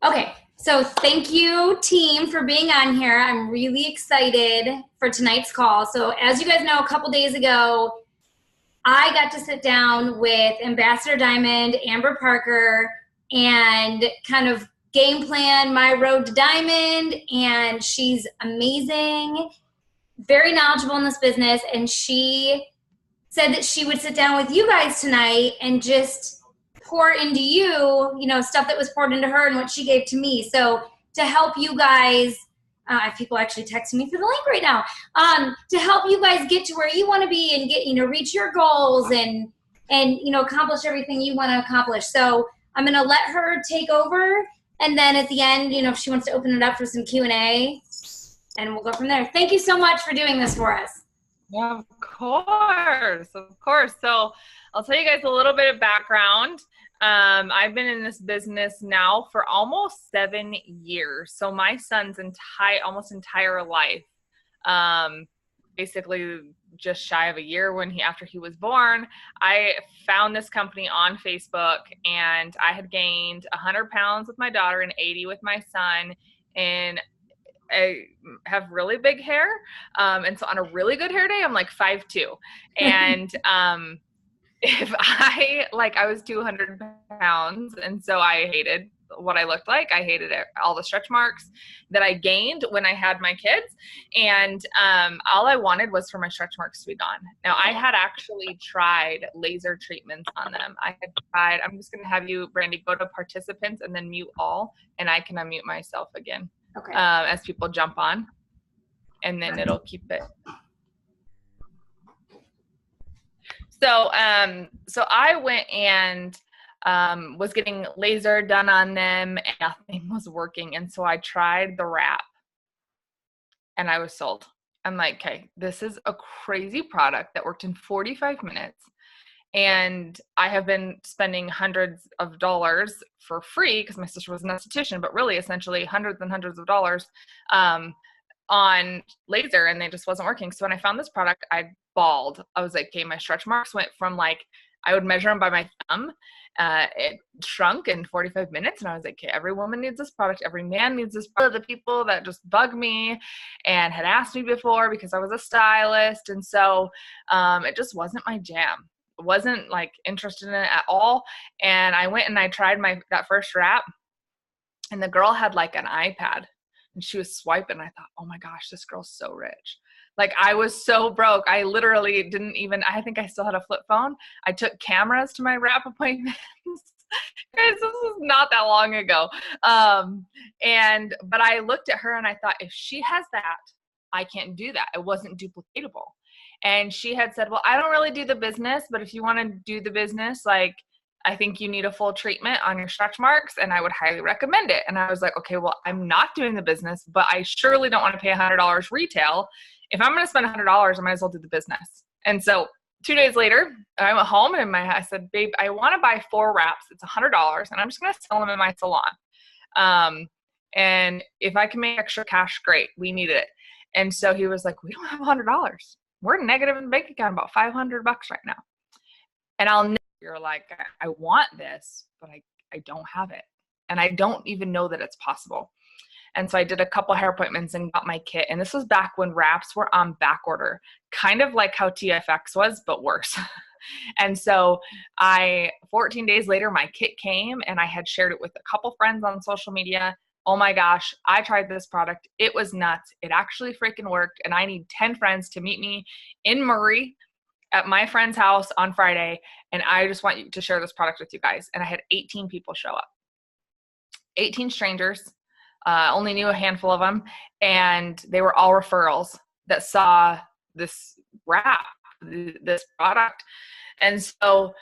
Okay, so thank you, team, for being on here. I'm really excited for tonight's call. So, as you guys know, a couple days ago, I got to sit down with Ambassador Diamond, Amber Parker, and kind of game plan my road to Diamond. And she's amazing, very knowledgeable in this business. And she said that she would sit down with you guys tonight and just pour into stuff that was poured into her and what she gave to me. So to help you guys, people actually texting me for the link right now, to help you guys get to where you want to be and get, reach your goals and accomplish everything you want to accomplish. So I'm going to let her take over. And then at the end, if she wants to open it up for some Q&A, and we'll go from there. Thank you so much for doing this for us. Yeah, of course, of course. So I'll tell you guys a little bit of background. I've been in this business now for almost 7 years. So my son's almost entire life, basically just shy of a year after he was born, I found this company on Facebook, and I had gained 100 pounds with my daughter and 80 with my son. And I have really big hair. And so on a really good hair day, I'm like 5'2". And I was 200 pounds. And so I hated what I looked like. I hated all the stretch marks that I gained when I had my kids. And all I wanted was for my stretch marks to be gone. Now, I had actually tried laser treatments on them. I'm just going to have you, Brandy, go to participants and then mute all, and I can unmute myself again. Okay. As people jump on, and then it'll keep it. So I went and was getting laser done on them, and nothing was working. And so I tried the wrap, and I was sold. I'm like, okay, this is a crazy product that worked in 45 minutes. And I have been spending hundreds of dollars for free because my sister was an esthetician, but really essentially hundreds and hundreds of dollars on laser, and they just wasn't working. So when I found this product, I bawled. I was like, okay, my stretch marks went from I would measure them by my thumb. It shrunk in 45 minutes. And I was like, okay, every woman needs this product. Every man needs this product. The people that just bug me and had asked me before because I was a stylist. And so it just wasn't my jam. Wasn't interested in it at all. And I went and I tried that first wrap, and the girl had an iPad, and she was swiping. I thought, oh my gosh, this girl's so rich. I was so broke. I literally I think I still had a flip phone. I took cameras to my wrap appointments. Guys, this was not that long ago. But I looked at her and I thought, if she has that, I can't do that. It wasn't duplicatable. And she had said, well, I don't really do the business, but if you want to do the business, I think you need a full treatment on your stretch marks, and I would highly recommend it. And I was like, okay, well, I'm not doing the business, but I surely don't want to pay $100 retail. If I'm going to spend $100, I might as well do the business. And so 2 days later, I went home and I said, babe, I want to buy 4 wraps. It's $100, and I'm just going to sell them in my salon. And if I can make extra cash, great. We need it. And so he was like, we don't have $100. We're negative in the bank account about $500 right now. And you're like, I want this, but I don't have it. And I don't even know that it's possible. And so I did a couple hair appointments and got my kit. And this was back when wraps were on back order, kind of like how TFX was, but worse. And so 14 days later, my kit came, and I had shared it with a couple friends on social media. Oh my gosh, I tried this product. It was nuts. It actually freaking worked. And I need 10 friends to meet me in Murray at my friend's house on Friday. And I just want you to share this product with you guys. And I had 18 people show up. 18 strangers. Only knew a handful of them. And they were all referrals that saw this wrap, this product. And so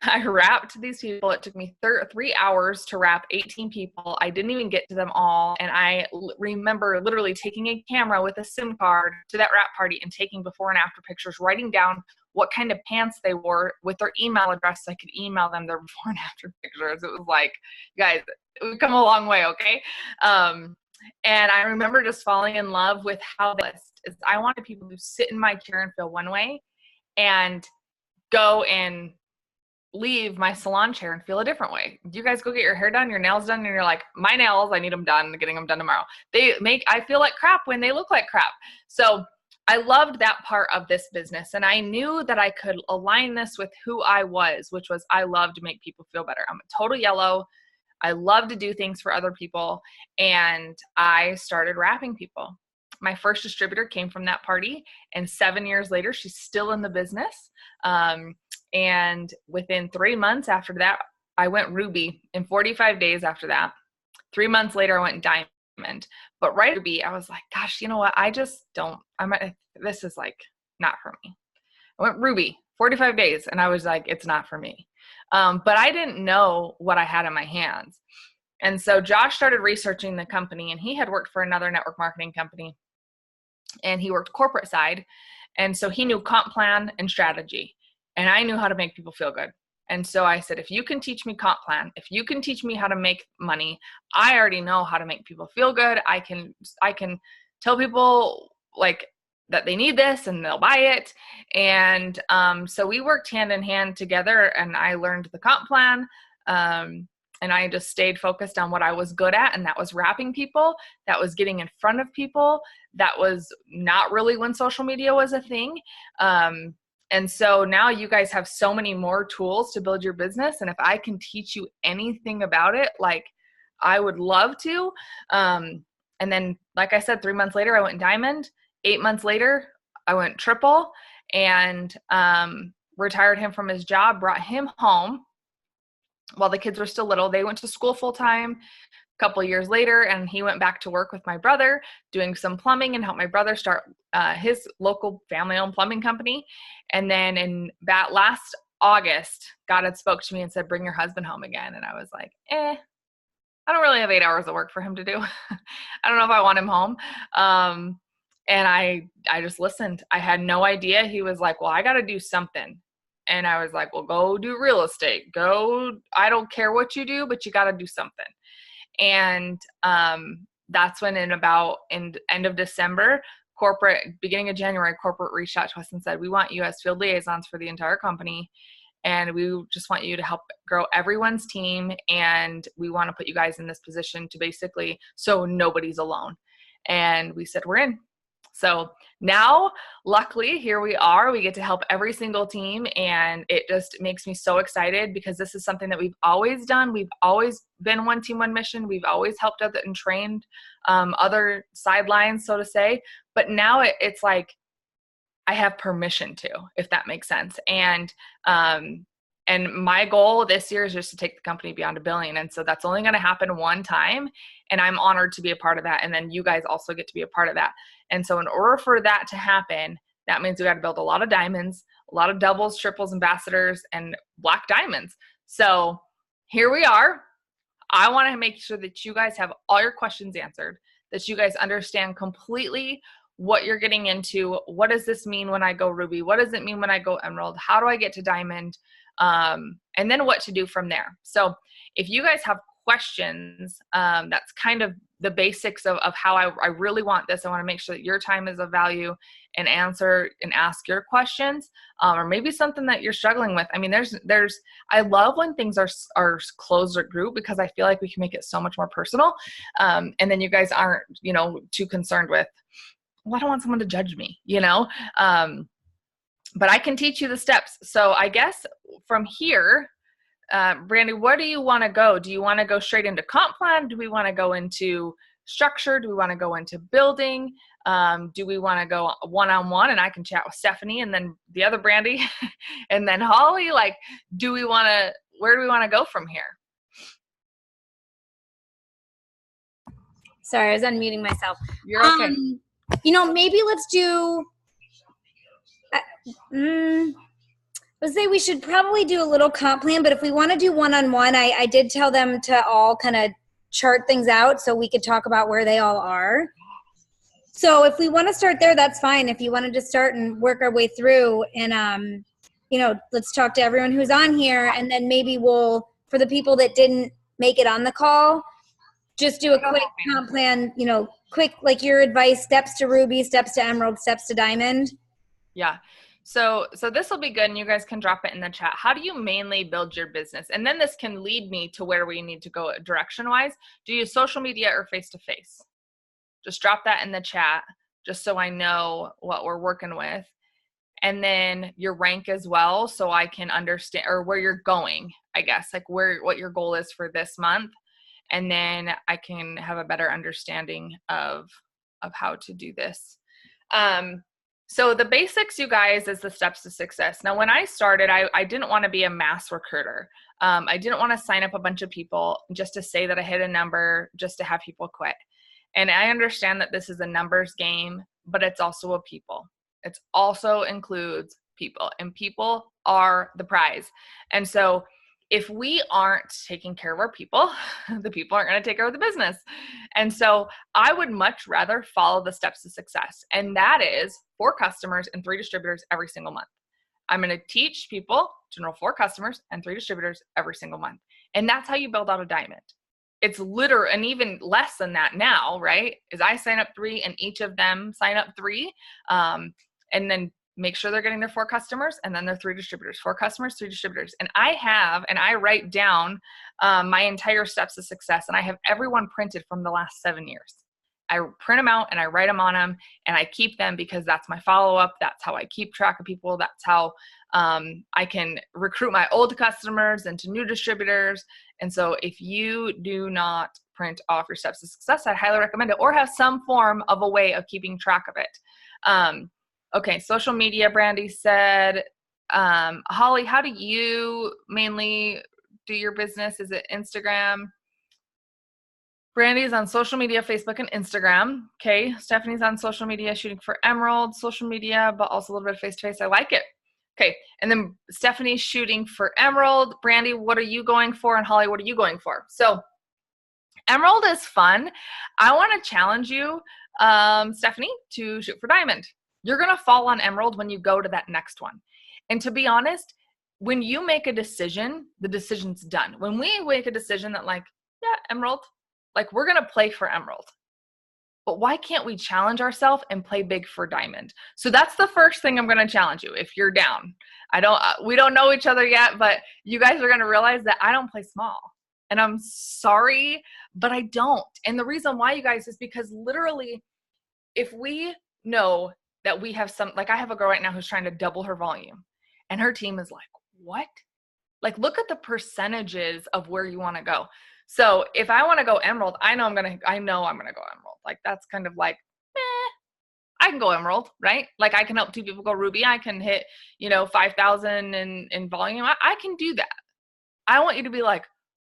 I wrapped these people. It took me 3 hours to wrap 18 people. I didn't even get to them all. And I remember literally taking a camera with a SIM card to that wrap party and taking before and after pictures, writing down what kind of pants they wore with their email address so I could email them their before and after pictures. It was like, guys, we've come a long way, okay? And I remember just falling in love with how this is. I wanted people to sit in my chair and feel one way and go and leave my salon chair and feel a different way. You guys go get your hair done, your nails done, and you're like, my nails, I need them done, getting them done tomorrow. I feel like crap when they look like crap. So I loved that part of this business. And I knew that I could align this with who I was, which was I love to make people feel better. I'm a total yellow. I love to do things for other people. And I started wrapping people. My first distributor came from that party. And 7 years later, she's still in the business. And within 3 months after that, I went ruby. In 45 days after that, 3 months later, I went diamond. But right ruby, I was like, gosh, you know what? This is like not for me. I went ruby, 45 days. And I was like, it's not for me. But I didn't know what I had in my hands. And so Josh started researching the company, and he had worked for another network marketing company, and he worked corporate side. And so he knew comp plan and strategy, and I knew how to make people feel good. And so I said, if you can teach me comp plan, if you can teach me how to make money, I already know how to make people feel good. I can tell people like that they need this and they'll buy it. And so we worked hand in hand together, and I learned the comp plan. And I just stayed focused on what I was good at, and that was wrapping people. That was getting in front of people. That was not really when social media was a thing. And so now you guys have so many more tools to build your business. And if I can teach you anything about it, like I would love to. And then, like I said, 3 months later, I went diamond. 8 months later, I went triple, and retired him from his job, brought him home while the kids were still little. They went to school full time a couple of years later, and he went back to work with my brother doing some plumbing and helped my brother start his local family-owned plumbing company. And then in that last August, God had spoke to me and said, bring your husband home again. And I was like, I don't really have 8 hours of work for him to do. I don't know if I want him home. And I just listened. I had no idea. He was like, well, I got to do something. And I was like, well, go do real estate. I don't care what you do, but you got to do something. And that's when in end of December, beginning of January, corporate reached out to us and said, we want you as field liaisons for the entire company. And we just want you to help grow everyone's team. And we want to put you guys in this position to basically, so nobody's alone. And we said, we're in. So now, luckily, here we are. We get to help every single team, and it just makes me so excited because this is something that we've always done. We've always been one team, one mission. We've always helped other and trained other sidelines, so to say. But now it's like I have permission to, if that makes sense. And my goal this year is just to take the company beyond $1 billion. And so that's only going to happen one time. And I'm honored to be a part of that. And then you guys also get to be a part of that. And so in order for that to happen, that means we got to build a lot of diamonds, a lot of doubles, triples, ambassadors, and black diamonds. So here we are. I want to make sure that you guys have all your questions answered, that you guys understand completely what you're getting into. What does this mean when I go ruby? What does it mean when I go emerald? How do I get to diamond? And then what to do from there. So if you guys have questions, that's kind of the basics of how I really want this. I want to make sure that your time is of value and answer and ask your questions, or maybe something that you're struggling with. I mean, I love when things are closed or group because I feel like we can make it so much more personal. And then you guys aren't, too concerned with, well, I don't want someone to judge me, but I can teach you the steps. So I guess from here, Brandy, where do you want to go? Do you want to go straight into comp plan? Do we want to go into structure? Do we want to go into building? Do we want to go one-on-one and I can chat with Stephanie and then the other Brandy and then Holly? Like, where do we want to go from here? Sorry, I was unmuting myself. You're okay. Maybe let's do, let's say we should probably do a little comp plan, but if we want to do one-on-one, I did tell them to all kind of chart things out so we could talk about where they all are. So if we want to start there, that's fine. If you want to just start and work our way through and, let's talk to everyone who's on here. And then maybe we'll, for the people that didn't make it on the call, just do a quick comp plan, quick, like your advice, steps to ruby, steps to emerald, steps to diamond. Yeah. So this will be good, and you guys can drop it in the chat. How do you mainly build your business? And then this can lead me to where we need to go direction-wise. Do you use social media or face-to-face? Just drop that in the chat just so I know what we're working with. And then your rank as well, so I can understand, or where you're going, I guess, like what your goal is for this month. And then I can have a better understanding of how to do this. So the basics, you guys, is the steps to success. Now, when I started, I didn't want to be a mass recruiter. I didn't want to sign up a bunch of people just to say that I hit a number, just to have people quit. And I understand that this is a numbers game, but it's also a people. It also includes people, and people are the prize. And so if we aren't taking care of our people, the people aren't going to take care of the business. And so I would much rather follow the steps to success. And that is 4 customers and 3 distributors every single month. I'm going to teach people to enroll 4 customers and 3 distributors every single month. And that's how you build out a diamond. It's literally, and even less than that now, right? Is I sign up 3 and each of them sign up 3. And then make sure they're getting their 4 customers, and then their 3 distributors, 4 customers, 3 distributors. And I write down my entire steps to success, and I have everyone printed from the last 7 years. I print them out and I write them on them, and I keep them because that's my follow-up. That's how I keep track of people. That's how I can recruit my old customers into new distributors. And so if you do not print off your steps to success, I highly recommend it, or have some form of a way of keeping track of it. Okay, social media, Brandy said. Holly, how do you mainly do your business? Is it Instagram? Brandy's on social media, Facebook and Instagram. Okay, Stephanie's on social media, shooting for Emerald, social media, but also a little bit of face-to-face. I like it. Okay, and then Stephanie's shooting for Emerald. Brandy, what are you going for? And Holly, what are you going for? So Emerald is fun. I want to challenge you, Stephanie, to shoot for Diamond. You're going to fall on Emerald when you go to that next one. And to be honest, when you make a decision, the decision's done. When we make a decision that like, yeah, Emerald, like we're going to play for Emerald. But why can't we challenge ourselves and play big for Diamond? So that's the first thing I'm going to challenge you if you're down. We don't know each other yet, but you guys are going to realize that I don't play small. And I'm sorry, but I don't. And the reason why, you guys, is because literally if we know that we have like I have a girl right now who's trying to double her volume, and her team is like, what? Like, look at the percentages of where you want to go. So if I want to go Emerald, I know I'm going to go Emerald. Like, that's kind of like, I can go Emerald, right? Like, I can help 2 people go Ruby. I can hit, 5,000 in volume. I can do that. I want you to be like,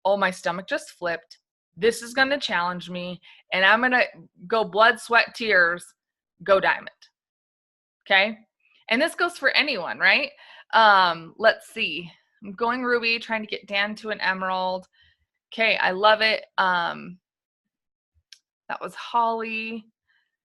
oh, my stomach just flipped. This is going to challenge me, and I'm going to go blood, sweat, tears, go Diamond. Okay. And this goes for anyone, right? Let's see. I'm going Ruby, trying to get Dan to an Emerald. Okay. I love it. That was Holly.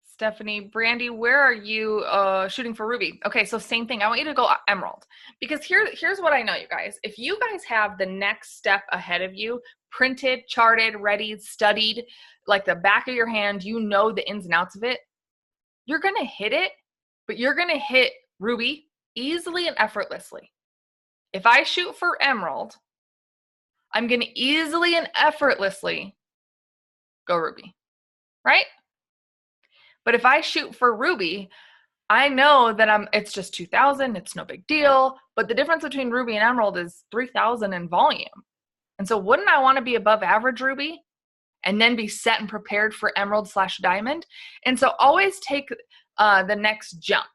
Stephanie. Brandy, where are you shooting for Ruby? Okay, so same thing. I want you to go Emerald, because here's what I know, you guys. If you guys have the next step ahead of you, printed, charted, ready, studied, like the back of your hand, you know the ins and outs of it, you're going to hit it, but you're going to hit Ruby easily and effortlessly. If I shoot for Emerald, I'm going to easily and effortlessly go Ruby, right? But if I shoot for Ruby, I know that it's just 2,000. It's no big deal. But the difference between Ruby and Emerald is 3,000 in volume. And so wouldn't I want to be above average Ruby and then be set and prepared for Emerald/Diamond? And so always take the next jump.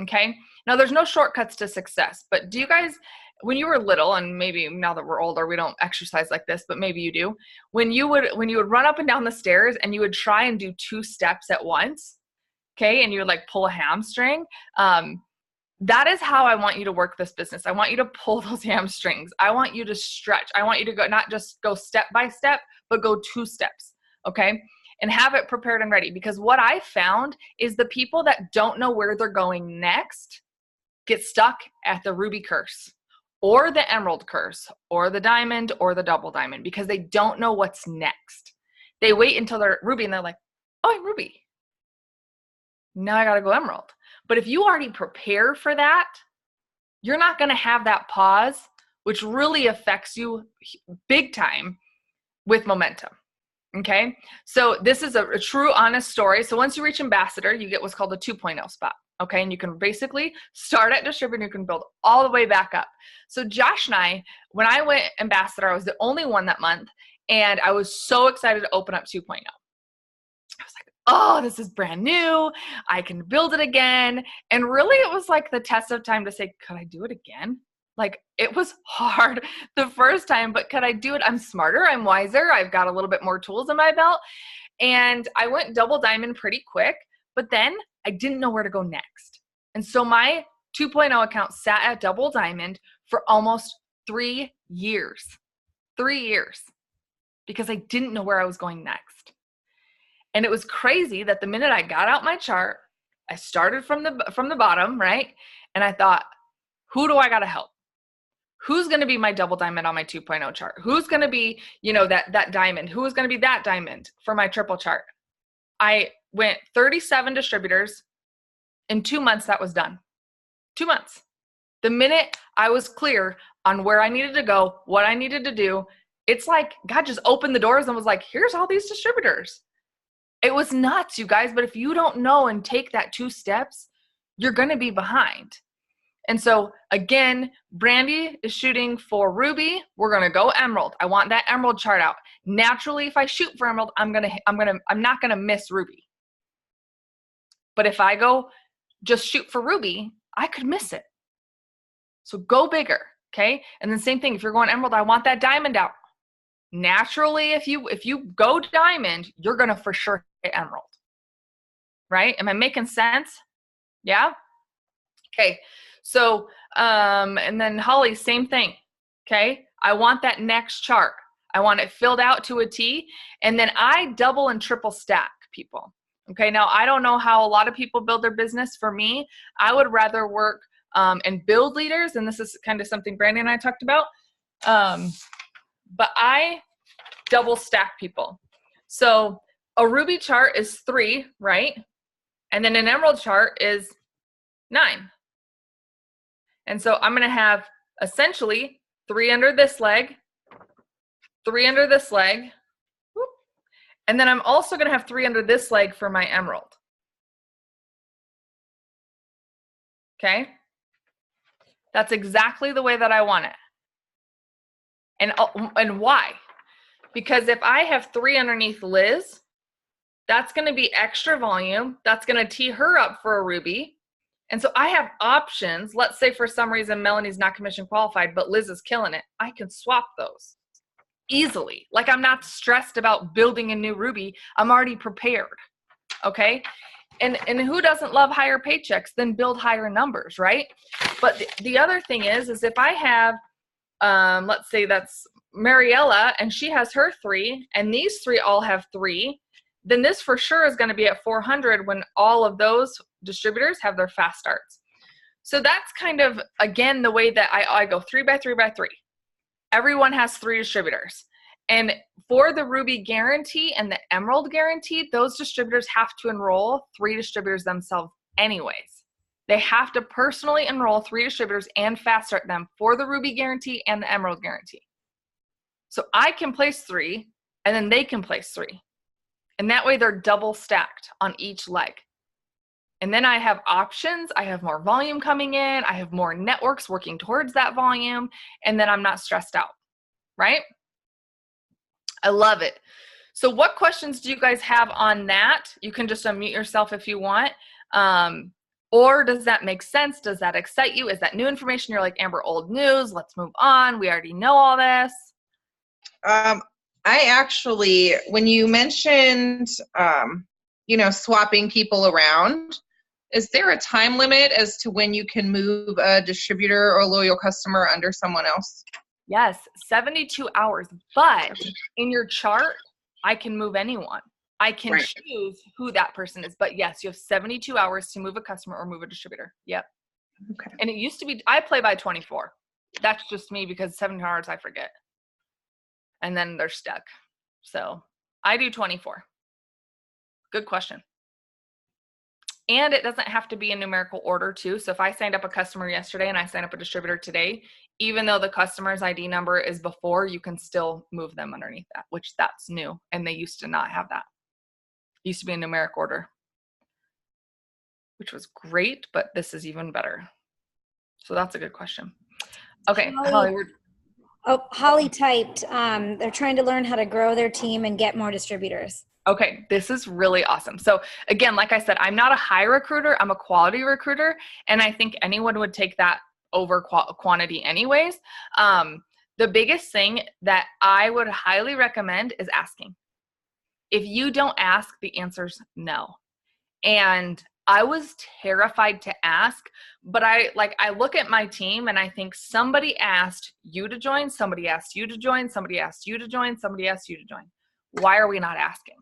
Okay. Now there's no shortcuts to success, but do you guys, when you were little, and maybe now that we're older, we don't exercise like this, but maybe you do, when you would run up and down the stairs and you would try and do 2 steps at once, okay, and you would like pull a hamstring, that is how I want you to work this business. I want you to pull those hamstrings. I want you to stretch. I want you to go, not just go step by step, but go 2 steps, okay, and have it prepared and ready. Because what I found is the people that don't know where they're going next get stuck at the Ruby curse, or the Emerald curse, or the Diamond, or the Double Diamond, because they don't know what's next. They wait until they're Ruby and they're like, oh, I'm Ruby. Now I got to go emerald. But if you already prepare for that, you're not going to have that pause, which really affects you big time with momentum. Okay. So this is a true, honest story. So once you reach ambassador, you get what's called a 2.0 spot. Okay. And you can basically start at distributor, you can build all the way back up. So Josh and I, when I went ambassador, I was the only one that month. And I was so excited to open up 2.0. I was like, oh, this is brand new. I can build it again. And really it was like the test of time to say, could I do it again? Like, it was hard the first time, but could I do it? I'm smarter. I'm wiser. I've got a little bit more tools in my belt. And I went double diamond pretty quick, but then I didn't know where to go next. And so my 2.0 account sat at double diamond for almost 3 years. 3 years. Because I didn't know where I was going next. And it was crazy that the minute I got out my chart, I started from the bottom, right? And I thought, who do I got to help? Who's going to be my double diamond on my 2.0 chart? Who's going to be, that diamond? Who is going to be that diamond for my triple chart? I went 37 distributors. In 2 months, that was done. 2 months. The minute I was clear on where I needed to go, what I needed to do, it's like God just opened the doors and was like, here's all these distributors. It was nuts, you guys. But if you don't know and take that 2 steps, you're going to be behind. And so again, Brandy is shooting for ruby. We're going to go emerald. I want that emerald chart out. Naturally, if I shoot for emerald, I'm not going to miss ruby. But if I go just shoot for ruby, I could miss it. So go bigger. Okay. And then same thing. If you're going emerald, I want that diamond out. Naturally, if you go diamond, you're going to for sure hit emerald. Right? Am I making sense? Yeah. Okay. So, and then Holly, same thing. Okay. I want that next chart. I want it filled out to a T. And then I double and triple stack people. Okay. Now I don't know how a lot of people build their business. For me, I would rather work, and build leaders. And this is kind of something Brandy and I talked about. But I double stack people. So a ruby chart is 3, right? And then an emerald chart is 9. And so I'm going to have essentially 3 under this leg, 3 under this leg, and then I'm also going to have 3 under this leg for my emerald. Okay? That's exactly the way that I want it. And why? Because if I have 3 underneath Liz, that's going to be extra volume. That's going to tee her up for a ruby. And so I have options. Let's say for some reason Melanie's not commission qualified, but Liz is killing it. I can swap those easily. Like, I'm not stressed about building a new ruby. I'm already prepared. Okay. And who doesn't love higher paychecks? Then build higher numbers, right? But the other thing is if I have, let's say that's Mariella and she has her 3 and these 3 all have 3, then this for sure is going to be at 400 when all of those distributors have their fast starts. So that's kind of, again, the way that I go 3 by 3 by 3. Everyone has 3 distributors. And for the ruby guarantee and the emerald guarantee, those distributors have to enroll 3 distributors themselves anyways. They have to personally enroll 3 distributors and fast start them for the ruby guarantee and the emerald guarantee. So I can place 3 and then they can place 3. And that way they're double stacked on each leg. And then I have options. I have more volume coming in. I have more networks working towards that volume. And then I'm not stressed out, right? I love it. So what questions do you guys have on that? You can just unmute yourself if you want. Or does that make sense? Does that excite you? Is that new information? You're like, Amber, old news. Let's move on. We already know all this. I actually, when you mentioned, swapping people around, is there a time limit as to when you can move a distributor or a loyal customer under someone else? Yes, 72 hours. But in your chart, I can move anyone. I can choose who that person is. But yes, you have 72 hours to move a customer or move a distributor. Yep. Okay. And it used to be, I play by 24. That's just me because 7 hours I forget. And then they're stuck. So I do 24. Good question. And it doesn't have to be in numerical order too. So if I signed up a customer yesterday and I sign up a distributor today, even though the customer's ID number is before, you can still move them underneath that, which that's new. And they used to not have that. It used to be in numeric order, which was great, but this is even better. So that's a good question. Okay, Holly, Holly typed, they're trying to learn how to grow their team and get more distributors. Okay, this is really awesome. So again, like I said, I'm not a high recruiter, I'm a quality recruiter. And I think anyone would take that over quantity anyways. The biggest thing that I would highly recommend is asking. If you don't ask, the answer's no. And I was terrified to ask, but I look at my team and I think somebody asked you to join, somebody asked you to join, somebody asked you to join, somebody asked you to join. Why are we not asking?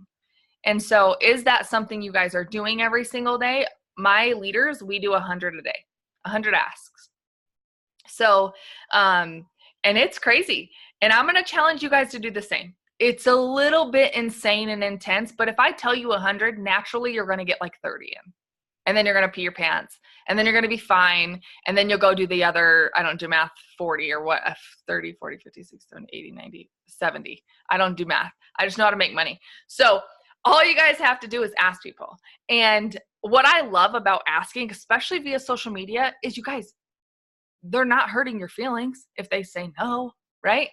And so is that something you guys are doing every single day? My leaders, we do 100 a day, 100 asks. So, and it's crazy. And I'm going to challenge you guys to do the same. It's a little bit insane and intense, but if I tell you 100, naturally you're going to get like 30 in. And then you're going to pee your pants. And then you're going to be fine. And then you'll go do the other, I don't do math, 40 or what, 30, 40, 50, 60, 70, 80, 90, 70. I don't do math. I just know how to make money. So all you guys have to do is ask people. And what I love about asking, especially via social media, is you guys, they're not hurting your feelings if they say no, right?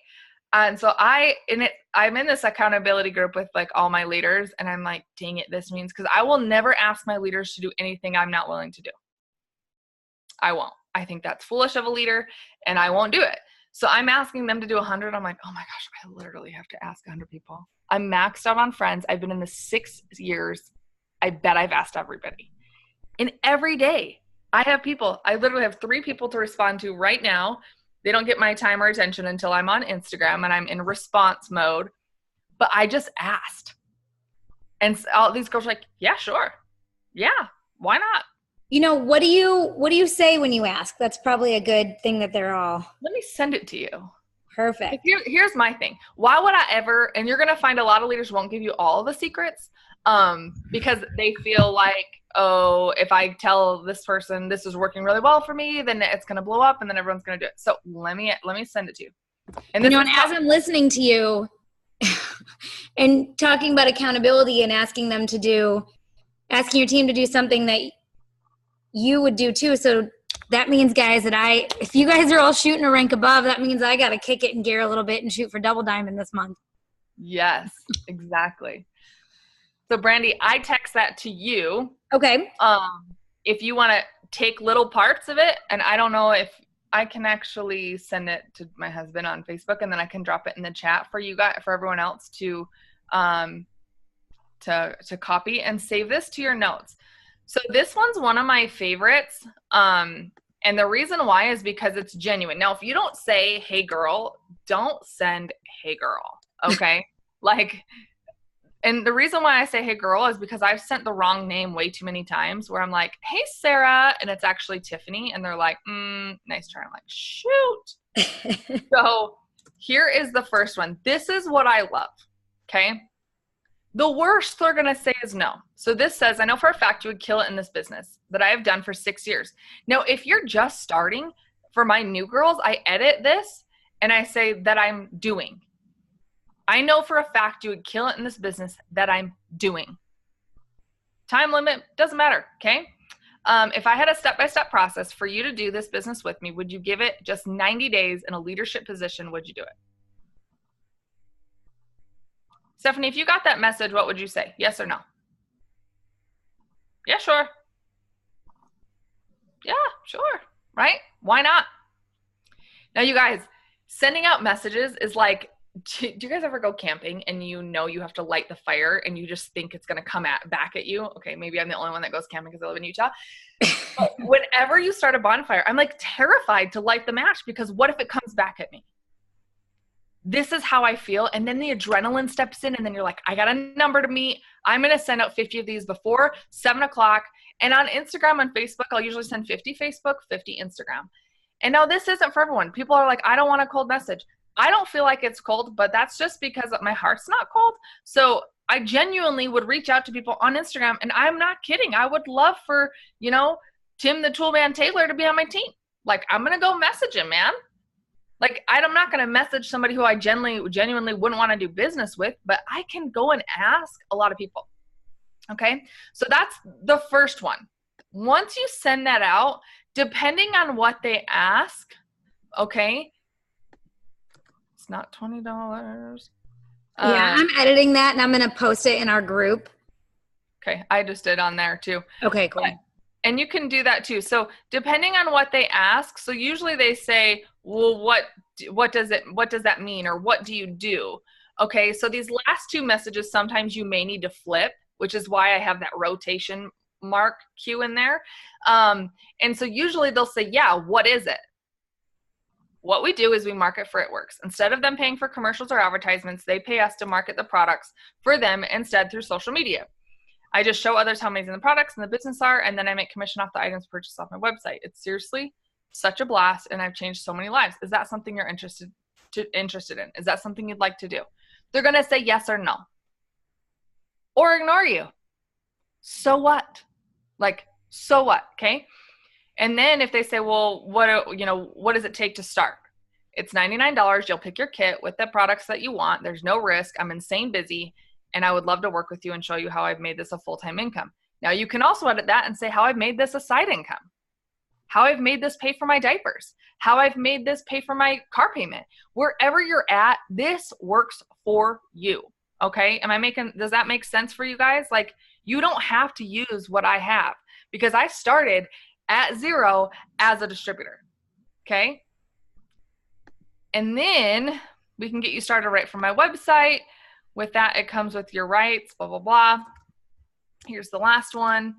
And so I'm in this accountability group with like all my leaders, and I'm like, dang it, this means, because I will never ask my leaders to do anything I'm not willing to do. I won't. I think that's foolish of a leader, and I won't do it. So I'm asking them to do 100. I'm like, oh my gosh, I literally have to ask 100 people. I'm maxed out on friends. I've been in this 6 years. I bet I've asked everybody. And every day I have people, I literally have 3 people to respond to right now. They don't get my time or attention until I'm on Instagram and I'm in response mode. But I just asked. And all these girls are like, yeah, sure. Yeah, why not? You know, what do you say when you ask? That's probably a good thing that they're all. Let me send it to you. Perfect. Here's my thing. Why would I ever, and you're going to find a lot of leaders won't give you all the secrets because they feel like, oh, if I tell this person this is working really well for me, then it's going to blow up and then everyone's going to do it. So let me send it to you. And and as I'm listening to you and talking about accountability and asking your team to do something that you would do too. So that means, guys, that if you guys are all shooting a rank above, that means I got to kick it in gear a little bit and shoot for double diamond this month. Yes, exactly. So Brandy, I text that to you. Okay. If you want to take little parts of it, and I don't know if I can actually send it to my husband on Facebook, and then I can drop it in the chat for you guys, for everyone else to copy and save this to your notes. So this one's one of my favorites. And the reason why is because it's genuine. Now, if you don't say, hey girl, don't send hey girl. Okay. And the reason why I say hey girl is because I've sent the wrong name way too many times where I'm like, hey Sarah, and it's actually Tiffany. And they're like, nice try. I'm like, shoot. So here is the first one. This is what I love. Okay. The worst they're going to say is no. So this says, I know for a fact you would kill it in this business that I have done for 6 years. Now, if you're just starting, for my new girls, I edit this and I say that I'm doing. I know for a fact you would kill it in this business that I'm doing. Time limit, doesn't matter, okay? If I had a step-by-step process for you to do this business with me, would you give it just 90 days in a leadership position? Would you do it? Stephanie, if you got that message, what would you say? Yes or no? Yeah, sure. Yeah, sure. Right? Why not? Now, you guys, sending out messages is like, do you guys ever go camping and you know you have to light the fire and you just think it's going to come back at you? Okay, maybe I'm the only one that goes camping because I live in Utah. But whenever you start a bonfire, I'm like terrified to light the match because what if it comes back at me? This is how I feel. And then the adrenaline steps in and then you're like, I got a number to meet. I'm going to send out 50 of these before 7 o'clock. And on Instagram and Facebook, I'll usually send 50 Facebook, 50 Instagram. And now this isn't for everyone. People are like, I don't want a cold message. I don't feel like it's cold, but that's just because my heart's not cold. So I genuinely would reach out to people on Instagram, and I'm not kidding. I would love for, you know, Tim the Toolman Taylor to be on my team. Like, I'm going to go message him, man. Like, I'm not going to message somebody who I genuinely wouldn't want to do business with, but I can go and ask a lot of people. Okay. So that's the first one. Once you send that out, depending on what they ask, okay, it's not $20. Yeah, I'm editing that and I'm going to post it in our group. Okay. I just did on there too. Okay, cool. And you can do that too. So depending on what they ask, so usually they say, well, what does that mean? Or what do you do? Okay. So these last two messages, sometimes you may need to flip, which is why I have that rotation mark cue in there. And so usually they'll say, yeah, what is it? What we do is we market for It Works. Instead of them paying for commercials or advertisements, they pay us to market the products for them instead through social media. I just show others how amazing the products and the business are, and then I make commission off the items purchased off my website. It's seriously such a blast, and I've changed so many lives. Is that something you're interested in? Is that something you'd like to do? They're going to say yes or no. Or ignore you. So what? Like, so what? Okay. And then if they say, well, what does it take to start? It's $99. You'll pick your kit with the products that you want. There's no risk. I'm insane busy, and I would love to work with you and show you how I've made this a full-time income. Now you can also edit that and say how I've made this a side income, how I've made this pay for my diapers, how I've made this pay for my car payment. Wherever you're at, this works for you. Okay. Does that make sense for you guys? Like, you don't have to use what I have, because I started at zero as a distributor. Okay. And then we can get you started right from my website. With that, it comes with your rights, blah, blah, blah. Here's the last one.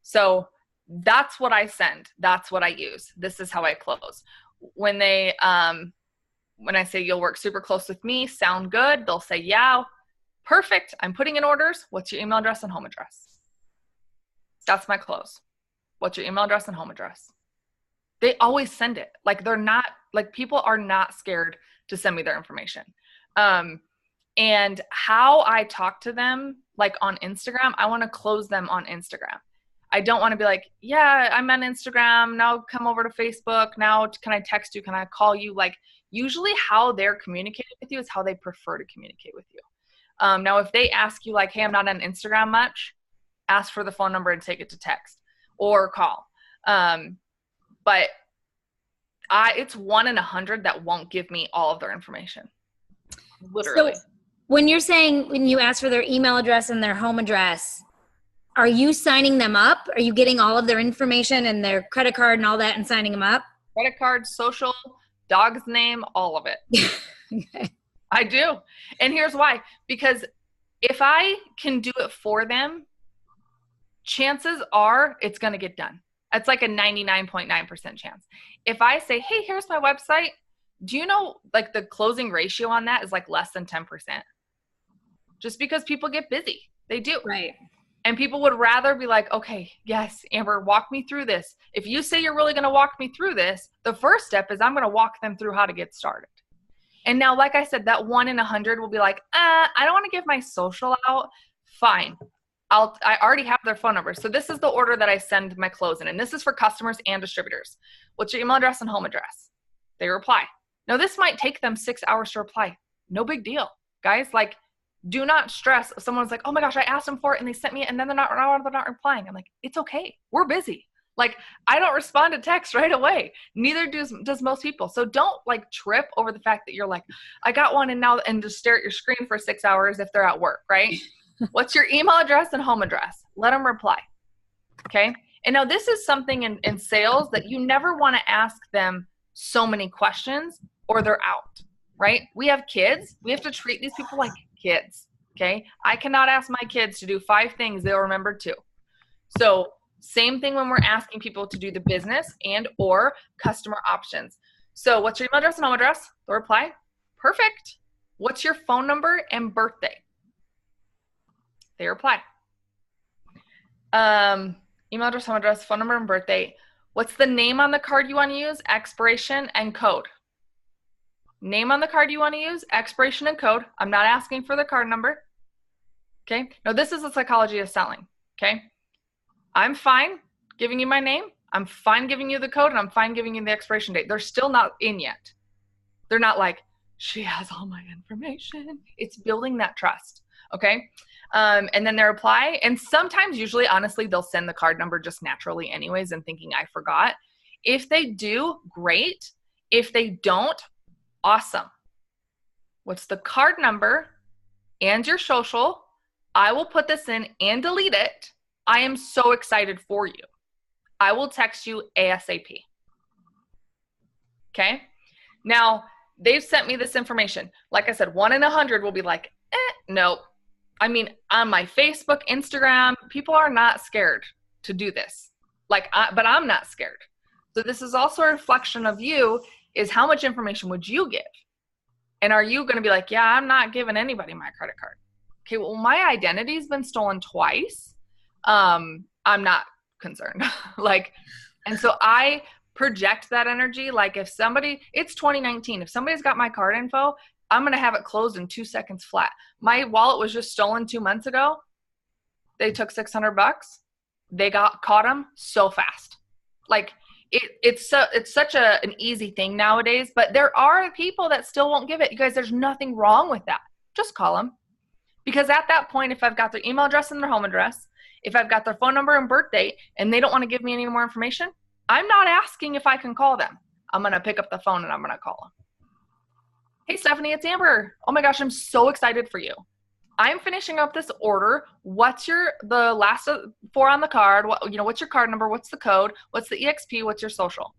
So that's what I send. That's what I use. This is how I close. When I say you'll work super close with me, sound good, they'll say, yeah, perfect. I'm putting in orders. What's your email address and home address? That's my close. What's your email address and home address? They always send it. Like, people are not scared to send me their information. And how I talk to them, like on Instagram, I want to close them on Instagram. I don't want to be like, yeah, I'm on Instagram. Now come over to Facebook. Now can I text you? Can I call you? Like, usually how they're communicating with you is how they prefer to communicate with you. Now, if they ask you like, hey, I'm not on Instagram much, ask for the phone number and take it to text or call. But it's 1 in 100 that won't give me all of their information. Literally. So when you ask for their email address and their home address, are you signing them up? Are you getting all of their information and their credit card and all that and signing them up? Credit card, social, dog's name, all of it. Okay. I do. And here's why. Because if I can do it for them, chances are it's going to get done. It's like a 99.9% chance. If I say, hey, here's my website, do you know, like, the closing ratio on that is like less than 10%? Just because people get busy. They do. Right. And people would rather be like, okay, yes, Amber, walk me through this. If you say you're really going to walk me through this, the first step is I'm going to walk them through how to get started. And now, like I said, that 1 in 100 will be like, I don't want to give my social out. Fine. I already have their phone number. So this is the order that I send my close in. And this is for customers and distributors. What's your email address and home address? They reply. Now, this might take them 6 hours to reply. No big deal. Guys, like, do not stress. Someone's like, oh my gosh, I asked them for it and they sent me it and then they're not replying. I'm like, it's okay. We're busy. Like, I don't respond to text right away. Neither does most people. So don't like trip over the fact that you're like, I got one and just stare at your screen for 6 hours if they're at work, right? What's your email address and home address? Let them reply. Okay. And now this is something in sales that you never want to ask them so many questions or they're out, right? We have kids. We have to treat these people like kids. Okay. I cannot ask my kids to do 5 things they'll remember 2. So same thing when we're asking people to do the business and or customer options. So what's your email address and home address? They'll reply. Perfect. What's your phone number and birthday? They reply. Email address, home address, phone number, and birthday. What's the name on the card you want to use? Expiration and code. Name on the card you want to use, expiration and code. I'm not asking for the card number. Okay. Now this is the psychology of selling. Okay. I'm fine giving you my name. I'm fine giving you the code, and I'm fine giving you the expiration date. They're still not in yet. They're not like, she has all my information. It's building that trust. Okay. And then their reply, and sometimes, usually, honestly, they'll send the card number just naturally anyways and thinking I forgot. If they do, great. If they don't, awesome. What's the card number and your social? I will put this in and delete it. I am so excited for you. I will text you ASAP. Okay. Now, they've sent me this information. Like I said, 1 in 100 will be like, no. I mean, on my Facebook, Instagram, people are not scared to do this. But I'm not scared. So this is also a reflection of you, is how much information would you give? And are you going to be like, yeah, I'm not giving anybody my credit card. Okay, well, my identity's been stolen twice. I'm not concerned. And so I project that energy. Like if somebody, it's 2019. If somebody's got my card info, I'm going to have it closed in 2 seconds flat. My wallet was just stolen 2 months ago. They took $600. They caught them so fast. Like it's such an easy thing nowadays, but there are people that still won't give it. You guys, there's nothing wrong with that. Just call them. Because at that point, if I've got their email address and their home address, if I've got their phone number and birth date, and they don't want to give me any more information, I'm not asking if I can call them. I'm going to pick up the phone and I'm going to call them. Hey, Stephanie, it's Amber. Oh my gosh, I'm so excited for you. I'm finishing up this order. What's the last 4 on the card? What's your card number? What's the code? What's the EXP? What's your social?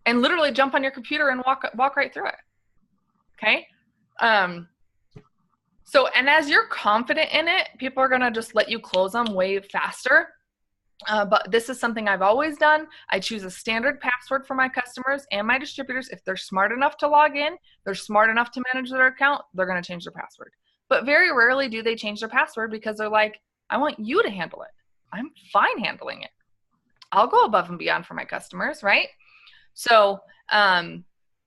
And literally jump on your computer and walk right through it. Okay. So, and as you're confident in it, people are going to just let you close them way faster. But this is something I've always done. I choose a standard password for my customers and my distributors. If they're smart enough to log in, they're smart enough to manage their account, they're going to change their password. But very rarely do they change their password because they're like, I want you to handle it. I'm fine handling it. I'll go above and beyond for my customers, right? So, and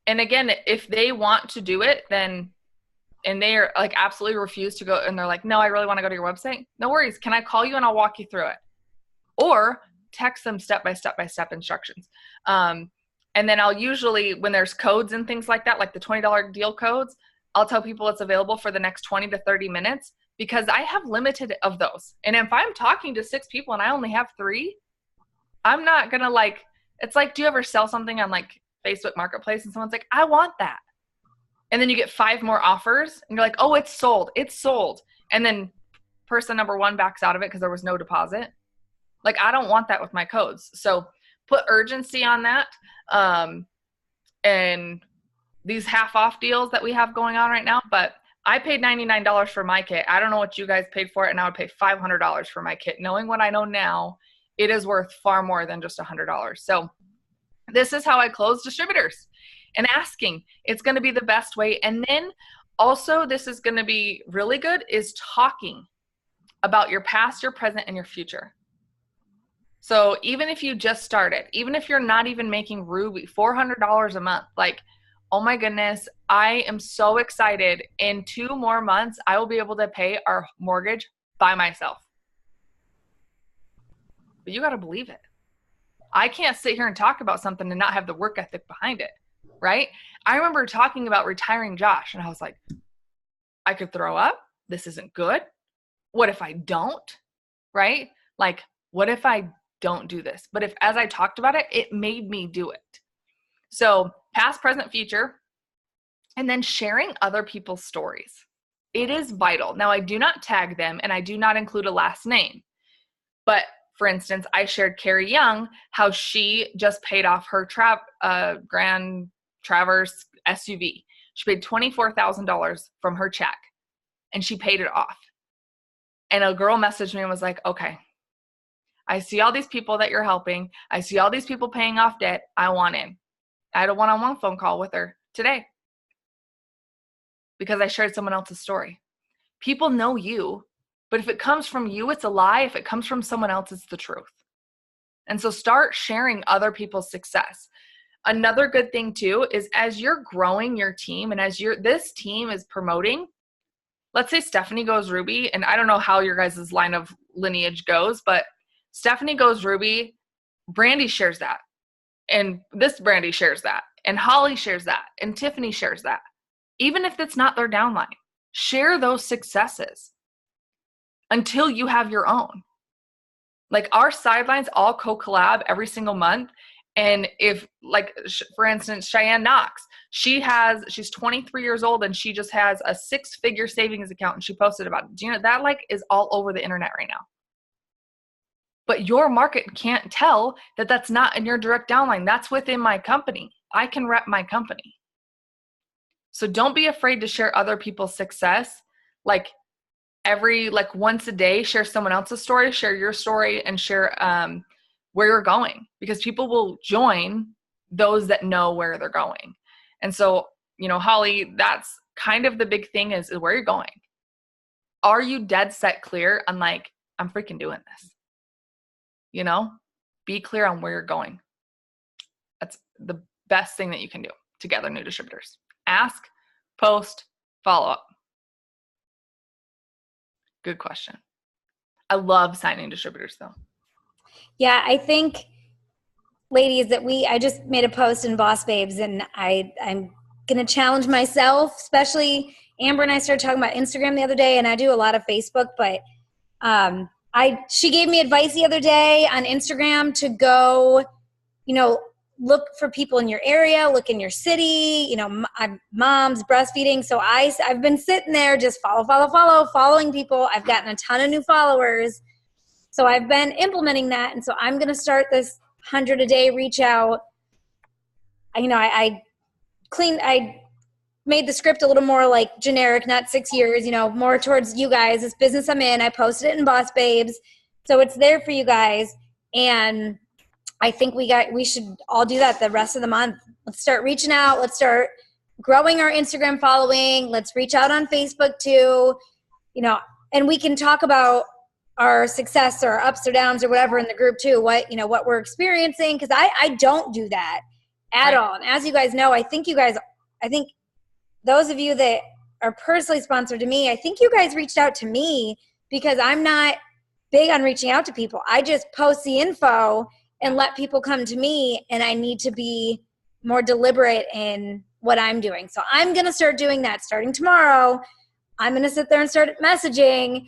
again, if they want to do it, then, and they are like absolutely refuse to go, and they're like, no, I really want to go to your website. No worries. Can I call you and I'll walk you through it? Or text them step-by-step instructions. And then I'll usually, when there's codes and things like that, like the $20 deal codes, I'll tell people it's available for the next 20 to 30 minutes because I have limited of those. And if I'm talking to 6 people and I only have 3, I'm not going to it's like, do you ever sell something on like Facebook Marketplace and someone's like, I want that. And then you get 5 more offers and you're like, oh, it's sold. It's sold. And then person number 1 backs out of it because there was no deposit. Like, I don't want that with my codes. So put urgency on that. And these half off deals that we have going on right now, but I paid $99 for my kit. I don't know what you guys paid for it. And I would pay $500 for my kit. Knowing what I know now, it is worth far more than just $100. So this is how I close distributors and asking. It's going to be the best way. And then also, this is going to be really good, is talking about your past, your present, and your future. So even if you just started, even if you're not even making Ruby, $400 a month, like, oh my goodness, I am so excited. In 2 more months, I will be able to pay our mortgage by myself. But you got to believe it. I can't sit here and talk about something and not have the work ethic behind it, right? I remember talking about retiring Josh, and I was like, I could throw up. This isn't good. What if I don't, right? Like, what if I don't do this? But as I talked about it, it made me do it. So past, present, future, and then sharing other people's stories. It is vital. Now, I do not tag them and I do not include a last name. But for instance, I shared Carrie Young, how she just paid off her Grand Traverse SUV. She paid $24,000 from her check and she paid it off. And a girl messaged me and was like, okay, I see all these people that you're helping. I see all these people paying off debt. I want in. I had a one-on-one phone call with her today because I shared someone else's story. People know you, but if it comes from you, it's a lie. If it comes from someone else, it's the truth. And so start sharing other people's success. Another good thing too is as you're growing your team and as this team is promoting, let's say Stephanie goes Ruby, and I don't know how your guys' line of lineage goes, but Stephanie goes Ruby, Brandy shares that, and this Brandy shares that, and Holly shares that, and Tiffany shares that. Even if it's not their downline, share those successes until you have your own. Like our sidelines all co-collab every single month. And if, like, for instance, Cheyenne Knox, she's 23 years old and she just has a 6-figure savings account and she posted about it. Do you know that, like, is all over the internet right now? But your market can't tell that that's not in your direct downline. That's within my company. I can rep my company. So don't be afraid to share other people's success. Like once a day, share someone else's story, share your story, and share where you're going, because people will join those that know where they're going. And so, you know, Holly, that's kind of the big thing is where you're going. Are you dead set clear on, like, I'm freaking doing this? You know, be clear on where you're going. That's the best thing that you can do to gather new distributors. Ask, post, follow up. Good question. I love signing distributors though. Yeah, I think, ladies, that I just made a post in Boss Babes, and I'm going to challenge myself, especially Amber and I started talking about Instagram the other day, and I do a lot of Facebook, but she gave me advice the other day on Instagram to go, you know, look for people in your area, look in your city, you know, mom's breastfeeding. So I've been sitting there just following people. I've gotten a ton of new followers. So I've been implementing that. And so I'm going to start this 100 a day reach out. You know, I made the script a little more like generic, not 6 years, you know, more towards you guys, this business I'm in. I posted it in Boss Babes. So it's there for you guys. And I think we should all do that the rest of the month. Let's start reaching out. Let's start growing our Instagram following. Let's reach out on Facebook too, you know, and we can talk about our success or ups or downs or whatever in the group too, what we're experiencing. Cause I don't do that at all. And as you guys know, I think those of you that are personally sponsored to me, I think you guys reached out to me because I'm not big on reaching out to people. I just post the info and let people come to me, and I need to be more deliberate in what I'm doing. So I'm going to start doing that starting tomorrow. I'm going to sit there and start messaging.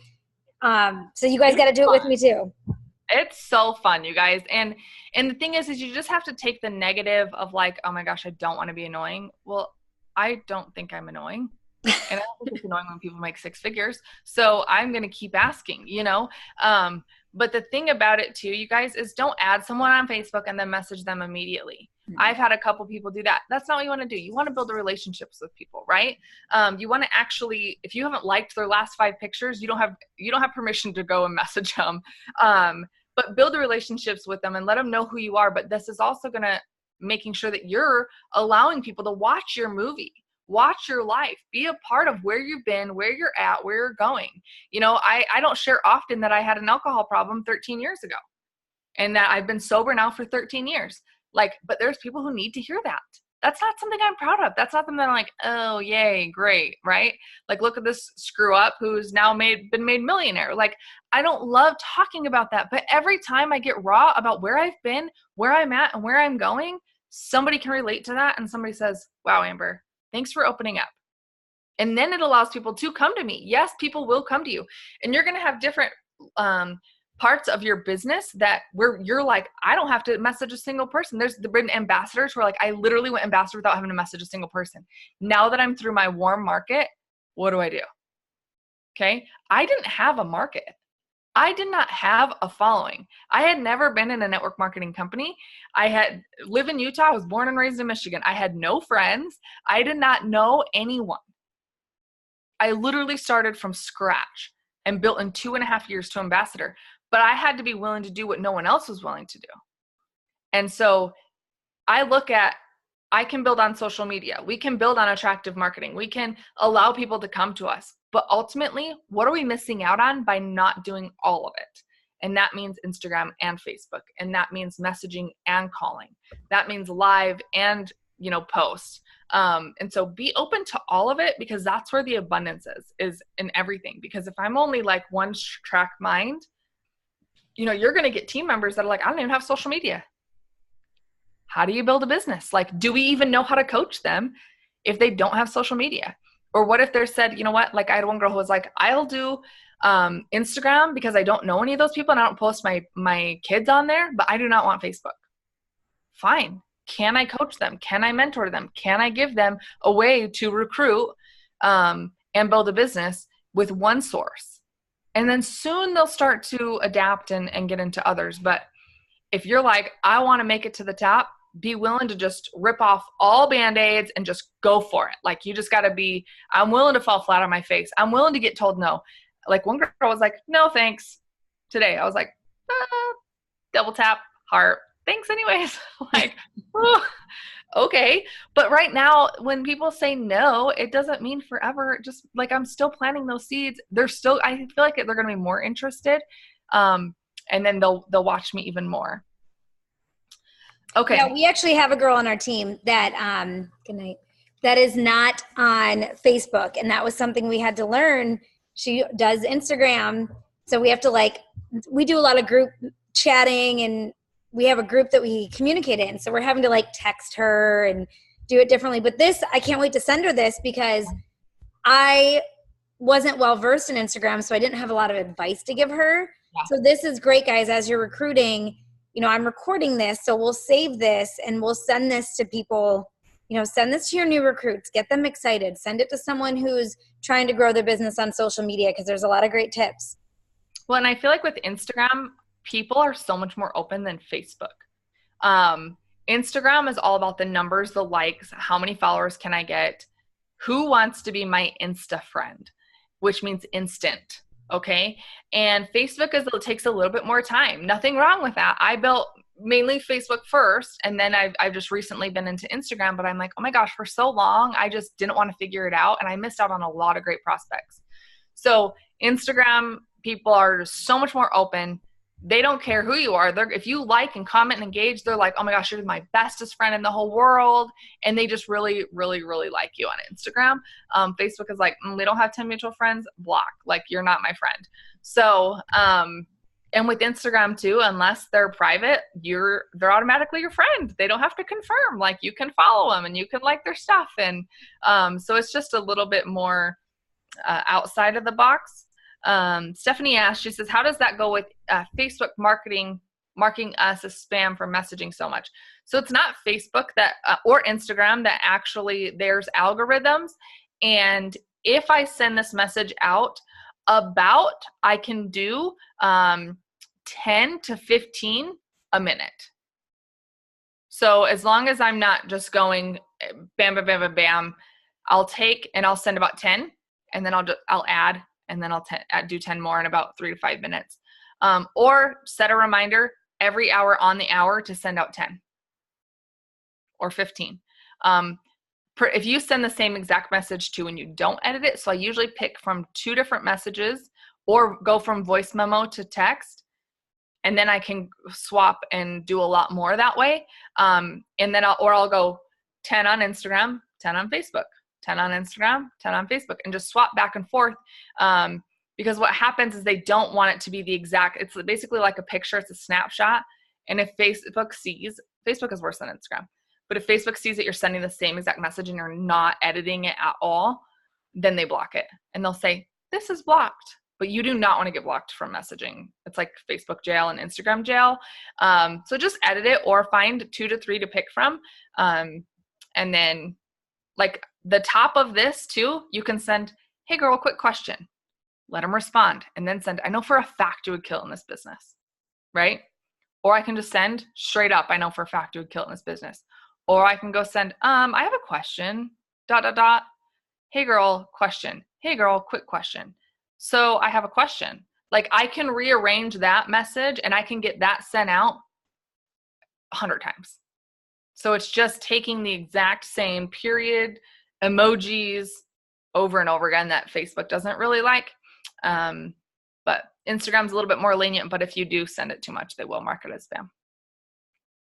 So you guys got to do it with me too. It's so fun, you guys. And the thing is you just have to take the negative of like, oh my gosh, I don't want to be annoying. Well, I don't think I'm annoying. And I don't think it's annoying when people make 6 figures. So I'm going to keep asking, you know? But the thing about it too, you guys, is don't add someone on Facebook and then message them immediately. Mm-hmm. I've had a couple people do that. That's not what you want to do. You want to build relationships with people, right? You want to actually, if you haven't liked their last 5 pictures, you don't have permission to go and message them. But build the relationships with them and let them know who you are. But this is also going to making sure that you're allowing people to watch your movie. Watch your life, be a part of where you've been, where you're at, where you're going. You know, I don't share often that I had an alcohol problem 13 years ago and that I've been sober now for 13 years. Like, but there's people who need to hear that. That's not something I'm proud of. That's not something I'm like, oh, yay, great, right? Like, look at this screw up who's now been made millionaire. Like, I don't love talking about that. But every time I get raw about where I've been, where I'm at, and where I'm going, somebody can relate to that. And somebody says, wow, Amber, thanks for opening up. And then it allows people to come to me. Yes, people will come to you. And you're going to have different parts of your business that where you're like, I don't have to message a single person. There's been ambassadors where like, I literally went ambassador without having to message a single person. Now that I'm through my warm market, what do I do? Okay. I didn't have a market. I did not have a following. I had never been in a network marketing company. I live in Utah. I was born and raised in Michigan. I had no friends. I did not know anyone. I literally started from scratch and built in 2.5 years to ambassador, but I had to be willing to do what no one else was willing to do. And so I look at, I can build on social media. We can build on attractive marketing. We can allow people to come to us. But ultimately, what are we missing out on by not doing all of it? And that means Instagram and Facebook. And that means messaging and calling. That means live and, posts. And so be open to all of it, because that's where the abundance is in everything. Because if I'm only like one track mind, you know, you're going to get team members that are like, I don't even have social media. How do you build a business? Like, do we even know how to coach them if they don't have social media? Or what if they're said, you know what? Like I had one girl who was like, I'll do Instagram because I don't know any of those people and I don't post my kids on there, but I do not want Facebook. Fine. Can I coach them? Can I mentor them? Can I give them a way to recruit and build a business with one source? And then soon they'll start to adapt and get into others. But if you're like, I want to make it to the top, be willing to just rip off all Band-Aids and just go for it. Like you just got to be, I'm willing to fall flat on my face. I'm willing to get told no. Like one girl was like, no, thanks. Today I was like, double tap, heart. Thanks anyways. Like, oh, okay. But right now, when people say no, it doesn't mean forever. Just like, I'm still planting those seeds. I feel like they're going to be more interested. And then they'll watch me even more. Okay. Yeah, we actually have a girl on our team that, good night, that is not on Facebook. And that was something we had to learn. She does Instagram. So we have to we do a lot of group chatting, and we have a group that we communicate in. So we're having to text her and do it differently. But this, I can't wait to send her this, because I wasn't well versed in Instagram. So I didn't have a lot of advice to give her. Yeah. So this is great, guys. As you're recruiting, I'm recording this, so we'll save this and we'll send this to people, send this to your new recruits, get them excited, send it to someone who's trying to grow their business on social media, because there's a lot of great tips. Well, and I feel like with Instagram, people are so much more open than Facebook. Instagram is all about the numbers, the likes, how many followers can I get, who wants to be my Insta friend, which means instant. Okay. And Facebook takes a little bit more time. Nothing wrong with that. I built mainly Facebook first, and then I've just recently been into Instagram, but I'm like, oh my gosh, for so long, I just didn't want to figure it out. And I missed out on a lot of great prospects. So Instagram people are just so much more open. They don't care who you are. If you like and comment and engage, they're like, oh my gosh, you're my bestest friend in the whole world. And they just really, really, really like you on Instagram. Facebook is like, we don't have 10 mutual friends, block. Like, you're not my friend. So, and with Instagram too, unless they're private, they're automatically your friend. They don't have to confirm. Like, you can follow them and you can like their stuff. And so it's just a little bit more outside of the box. Stephanie asked, she says, how does that go with Facebook marking us as spam for messaging so much? So it's not Facebook that or Instagram that actually, there's algorithms. And if I send this message out, I can do 10 to 15 a minute. So as long as I'm not just going bam, bam, bam, bam, bam, I'll take and I'll send about 10, and then I'll add, and then I'll do 10 more in about 3 to 5 minutes. Or set a reminder every hour on the hour to send out 10 or 15. If you send the same exact message to and you don't edit it, so I usually pick from 2 different messages or go from voice memo to text, and then I can swap and do a lot more that way. And then I'll go 10 on Instagram, 10 on Facebook. 10 on Instagram, 10 on Facebook, and just swap back and forth. Because what happens is they don't want it to be the exact, it's basically like a picture, it's a snapshot. And if Facebook is worse than Instagram, but if Facebook sees that you're sending the same exact message and you're not editing it at all, then they block it. And they'll say, this is blocked, but you do not want to get blocked from messaging. It's like Facebook jail and Instagram jail. So just edit it or find 2 to 3 to pick from. And then like the top of this too, you can send, hey girl, quick question. Let them respond, and then send, I know for a fact you would kill in this business, right? Or I can just send straight up, I know for a fact you would kill in this business. Or I can go send, I have a question, ... Hey girl, question. Hey girl, quick question. So I have a question. Like, I can rearrange that message and I can get that sent out 100 times. So it's just taking the exact same period, emojis over and over again that Facebook doesn't really like. But Instagram's a little bit more lenient, but if you do send it too much, they will mark it as spam.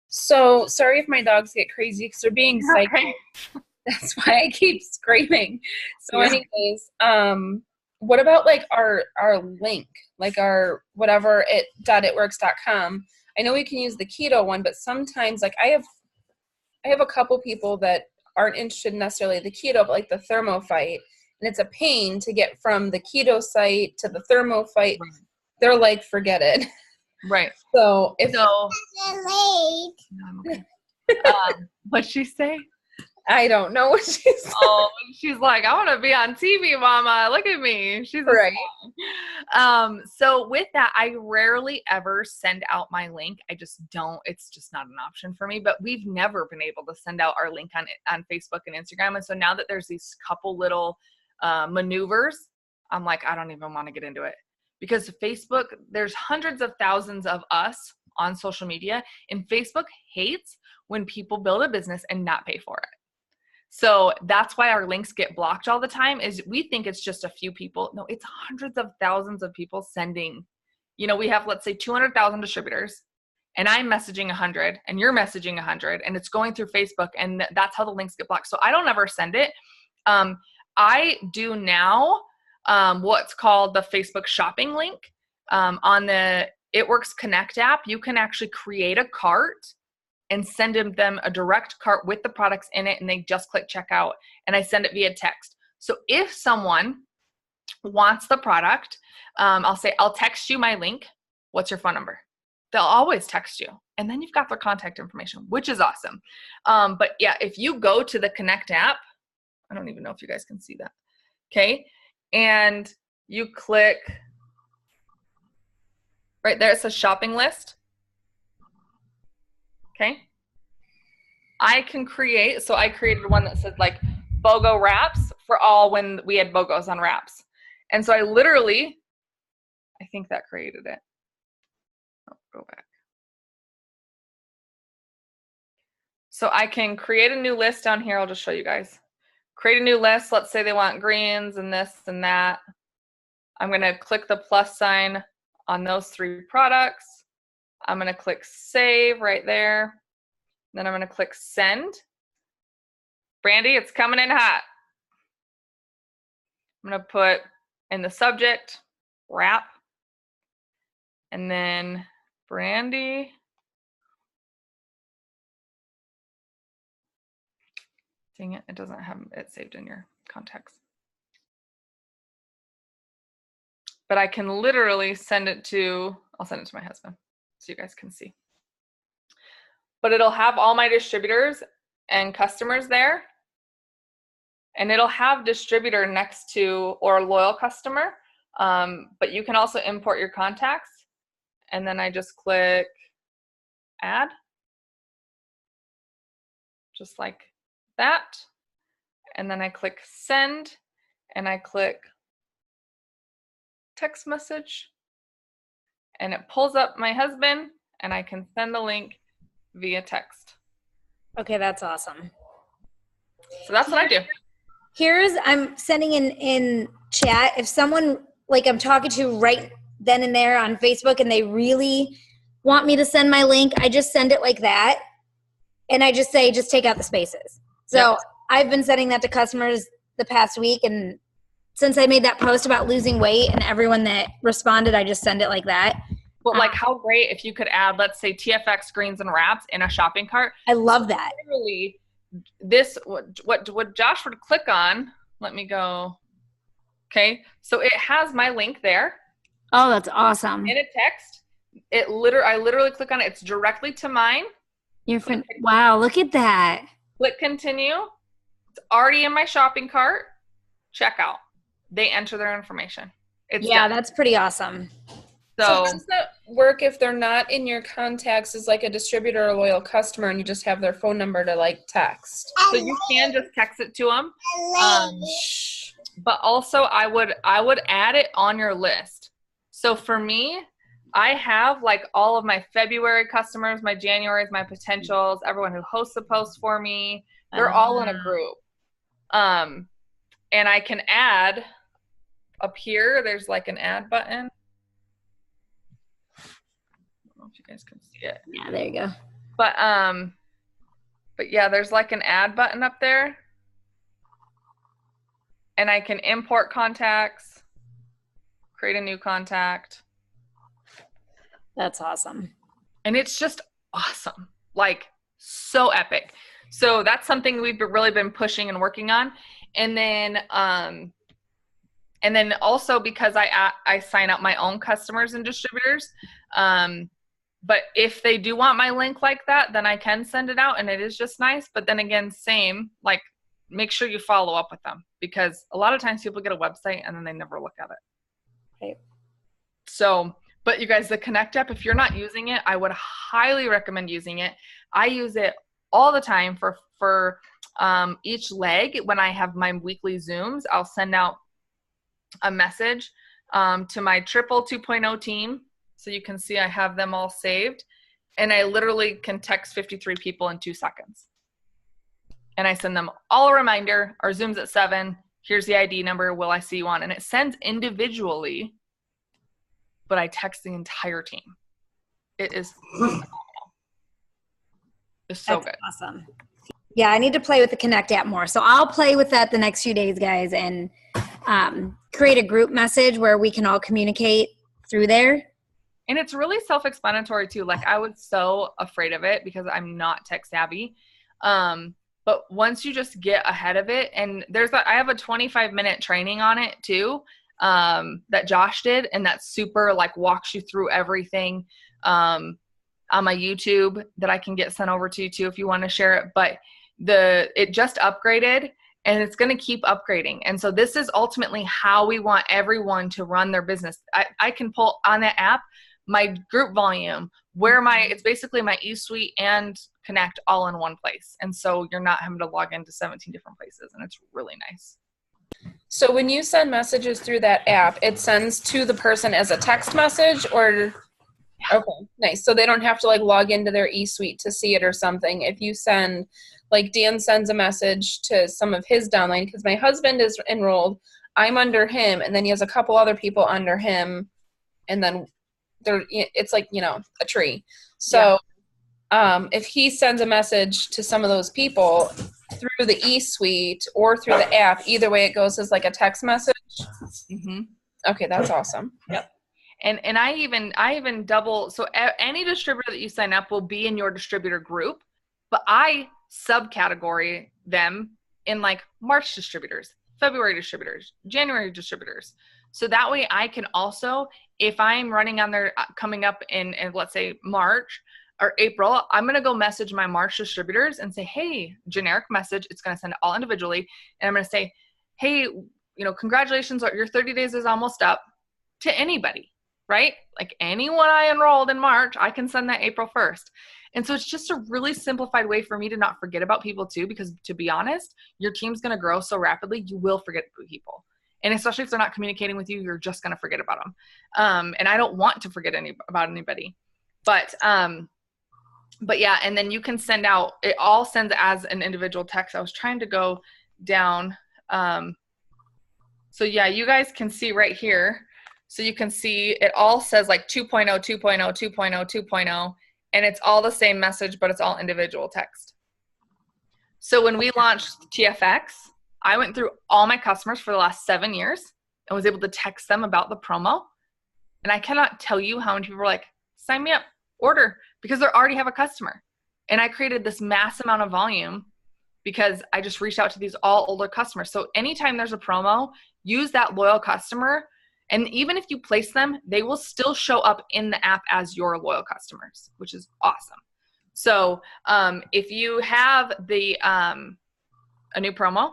So sorry if my dogs get crazy because they're being psycho. That's why I keep screaming. So anyways, what about like our link, like our whatever .itworks.com? I know we can use the keto one, but sometimes like I have a couple people that aren't interested in necessarily the keto, but like the Thermophyte, and it's a pain to get from the keto site to the Thermophyte. Right. They're like, forget it. Right. So if what'd she say? I don't know what she said. Oh, she's like, I want to be on TV, Mama. Look at me. She's right. So with that, I rarely ever send out my link. I just don't. It's just not an option for me. But we've never been able to send out our link on Facebook and Instagram. And so now that there's these couple little maneuvers, I'm like, I don't even want to get into it. Because Facebook, there's hundreds of thousands of us on social media, and Facebook hates when people build a business and not pay for it. So that's why our links get blocked all the time, is we think it's just a few people. No, it's hundreds of thousands of people sending. We have, let's say, 200,000 distributors, and I'm messaging 100 and you're messaging 100, and it's going through Facebook, and that's how the links get blocked. So I don't ever send it. I do now what's called the Facebook shopping link. On the It Works Connect app, you can actually create a cart and send them a direct cart with the products in it, and they just click checkout, and I send it via text. So if someone wants the product, I'll say, I'll text you my link. What's your phone number? They'll always text you, and then you've got their contact information, which is awesome. But yeah, if you go to the Connect app, I don't even know if you guys can see that. Okay. And you click right there, it says shopping list. Okay. I can create, so I created one that said like BOGO wraps for all when we had BOGOs on wraps. And so I think that created it. Oh, go back. So I can create a new list down here. I'll just show you guys. Create a new list. Let's say they want greens and this and that. I'm going to click the plus sign on those 3 products. I'm going to click save right there. Then I'm going to click send. Brandy, it's coming in hot. I'm going to put in the subject, wrap. And then Brandy. Dang it, it doesn't have it saved in your contacts. But I can literally send it to, I'll send it to my husband so you guys can see. But it'll have all my distributors and customers there. And it'll have distributor next to or loyal customer. But you can also import your contacts. And then I just click add. Just like that. And then I click send. And I click text message. And it pulls up my husband. And I can send the link via text. Okay, that's awesome. So that's what I do. I'm sending in chat. If someone like I'm talking to right then and there on Facebook and they really want me to send my link, I just send it like that. And I just say, just take out the spaces. So yep. I've been sending that to customers the past week. And since I made that post about losing weight and everyone that responded, I just send it like that. But like how great if you could add, let's say, TFX greens and wraps in a shopping cart. I love that. Literally, what Josh would click on, let me go. Okay, so it has my link there. Oh, that's awesome. In a text. I literally click on it. It's directly to mine. Wow, look at that. Click continue. It's already in my shopping cart. Checkout. They enter their information. Done. That's pretty awesome. So how does that work if they're not in your contacts as like a distributor or loyal customer and you just have their phone number to like text? So you can just text it to them. But also I would add it on your list. So for me, I have like all of my February customers, my Januaries, my potentials, everyone who hosts the post for me. They're all in a group. And I can add up here, there's like an add button. I don't know if you guys can see it. Yeah, there you go. But yeah, there's like an add button up there. and I can import contacts, create a new contact. That's awesome. And it's just awesome. Like, so epic. So that's something we've really been pushing and working on. And then also because I sign up my own customers and distributors. But if they do want my link like that, then I can send it out, and it is just nice. But then again, same, like, make sure you follow up with them, because a lot of times people get a website and then they never look at it. Right. So, but you guys, the Connect app, if you're not using it, I would highly recommend using it. I use it all the time for each leg. When I have my weekly Zooms, I'll send out a message to my Triple 2.0 team. So you can see I have them all saved. And I literally can text 53 people in 2 seconds. And I send them all a reminder. Our Zoom's at 7. Here's the ID number. Will I see you on? And it sends individually, but I text the entire team. It is phenomenal. It's so good. Awesome. Yeah, I need to play with the Connect app more. So I'll play with that the next few days, guys, and create a group message where we can all communicate through there. And it's really self-explanatory too. Like, I was so afraid of it because I'm not tech savvy. But once you just get ahead of it, and I have a 25-minute training on it too, that Josh did, and that super like walks you through everything on my YouTube that I can get sent over to you too if you want to share it. But it just upgraded, and it's going to keep upgrading. And so this is ultimately how we want everyone to run their business. I can pull on that app my group volume, it's basically my eSuite and Connect all in one place. And so you're not having to log into 17 different places, and it's really nice. So when you send messages through that app, it sends to the person as a text message, or? Okay, nice. So they don't have to like log into their eSuite to see it or something. If you send, like Dan sends a message to some of his downline, because my husband is enrolled, I'm under him, and then he has a couple other people under him, and then it's like, a tree. So if he sends a message to some of those people through the eSuite or through the app, either way it goes as like a text message. Mm-hmm. Okay, that's awesome. Yep. And I even double, so any distributor that you sign up will be in your distributor group, but I subcategory them in like March distributors, February distributors, January distributors. So that way I can also, if I'm running on their coming up in let's say March or April, I'm going to go message my March distributors and say, hey, generic message. It's going to send it all individually. And I'm going to say, hey, congratulations, your 30 days is almost up, to anybody, right? Like anyone I enrolled in March, I can send that April 1st. And so it's just a really simplified way for me to not forget about people too, because to be honest, your team's going to grow so rapidly, you will forget people. And especially if they're not communicating with you, you're just going to forget about them. And I don't want to forget about anybody. But yeah, and then you can send out, it all sends as an individual text. I was trying to go down. So yeah, you guys can see right here. So you can see it all says like 2.0, 2.0, 2.0, 2.0, and it's all the same message, but it's all individual text. So when we launched TFX, I went through all my customers for the last 7 years and was able to text them about the promo. And I cannot tell you how many people were like, sign me up, order, because they already have a customer. And I created this mass amount of volume because I just reached out to these all older customers. So anytime there's a promo, use that loyal customer. And even if you place them, they will still show up in the app as your loyal customers, which is awesome. So if you have a new promo,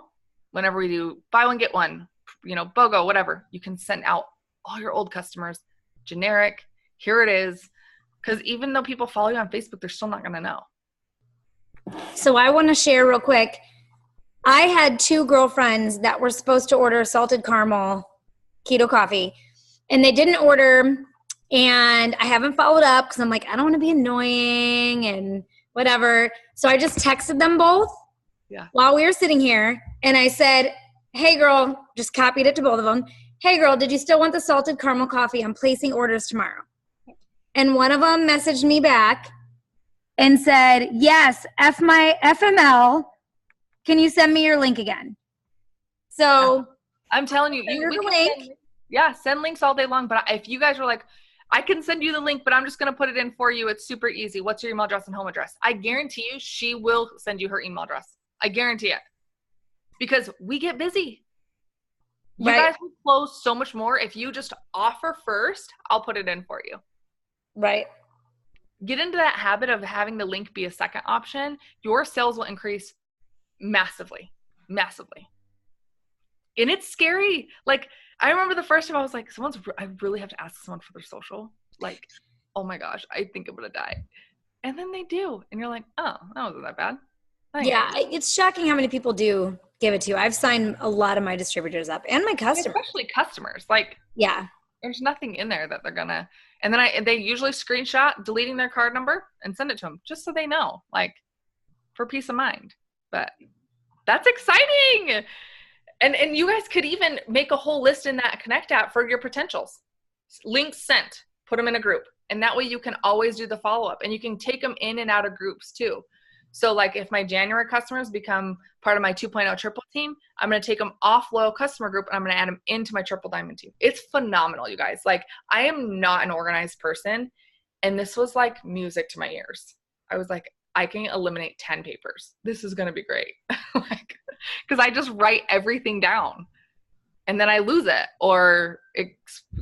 whenever we do buy one, get one, BOGO, whatever, you can send out all your old customers, generic, here it is. Because even though people follow you on Facebook, they're still not going to know. So I want to share real quick. I had 2 girlfriends that were supposed to order salted caramel keto coffee, and they didn't order, and I haven't followed up because I'm like, I don't want to be annoying and whatever. So I just texted them both while we were sitting here, and I said, hey girl, just copied it to both of them. Hey girl, did you still want the salted caramel coffee? I'm placing orders tomorrow. And one of them messaged me back and said, yes, my FML, can you send me your link again? So I'm telling you, Send her we the can link. send links all day long. But if you guys are like, I can send you the link, but I'm just going to put it in for you. It's super easy. What's your email address and home address? I guarantee you she will send you her email address. I guarantee it. Because we get busy. You Right. guys will close so much more. If you just offer first, I'll put it in for you. Right. Get into that habit of having the link be a second option. Your sales will increase massively, massively. And it's scary. Like, I remember the first time I was like, I really have to ask someone for their social. Like, oh my gosh, I think I'm going to die. And then they do. And you're like, oh, that wasn't that bad. Thanks. Yeah, it's shocking how many people do give it to you. I've signed a lot of my distributors up and my customers. Especially customers. Like, yeah, there's nothing in there that they're going to, and then they usually screenshot deleting their card number and send it to them just so they know, like, for peace of mind. But that's exciting. And you guys could even make a whole list in that Connect app for your potentials. Links sent, put them in a group. And that way you can always do the follow-up. And you can take them in and out of groups too. So like if my January customers become part of my 2.0 triple team, I'm going to take them off loyal customer group and I'm going to add them into my triple diamond team. It's phenomenal, you guys. Like, I am not an organized person. And this was like music to my ears. I was like, I can eliminate 10 papers. This is going to be great. Like, because I just write everything down and then I lose it, or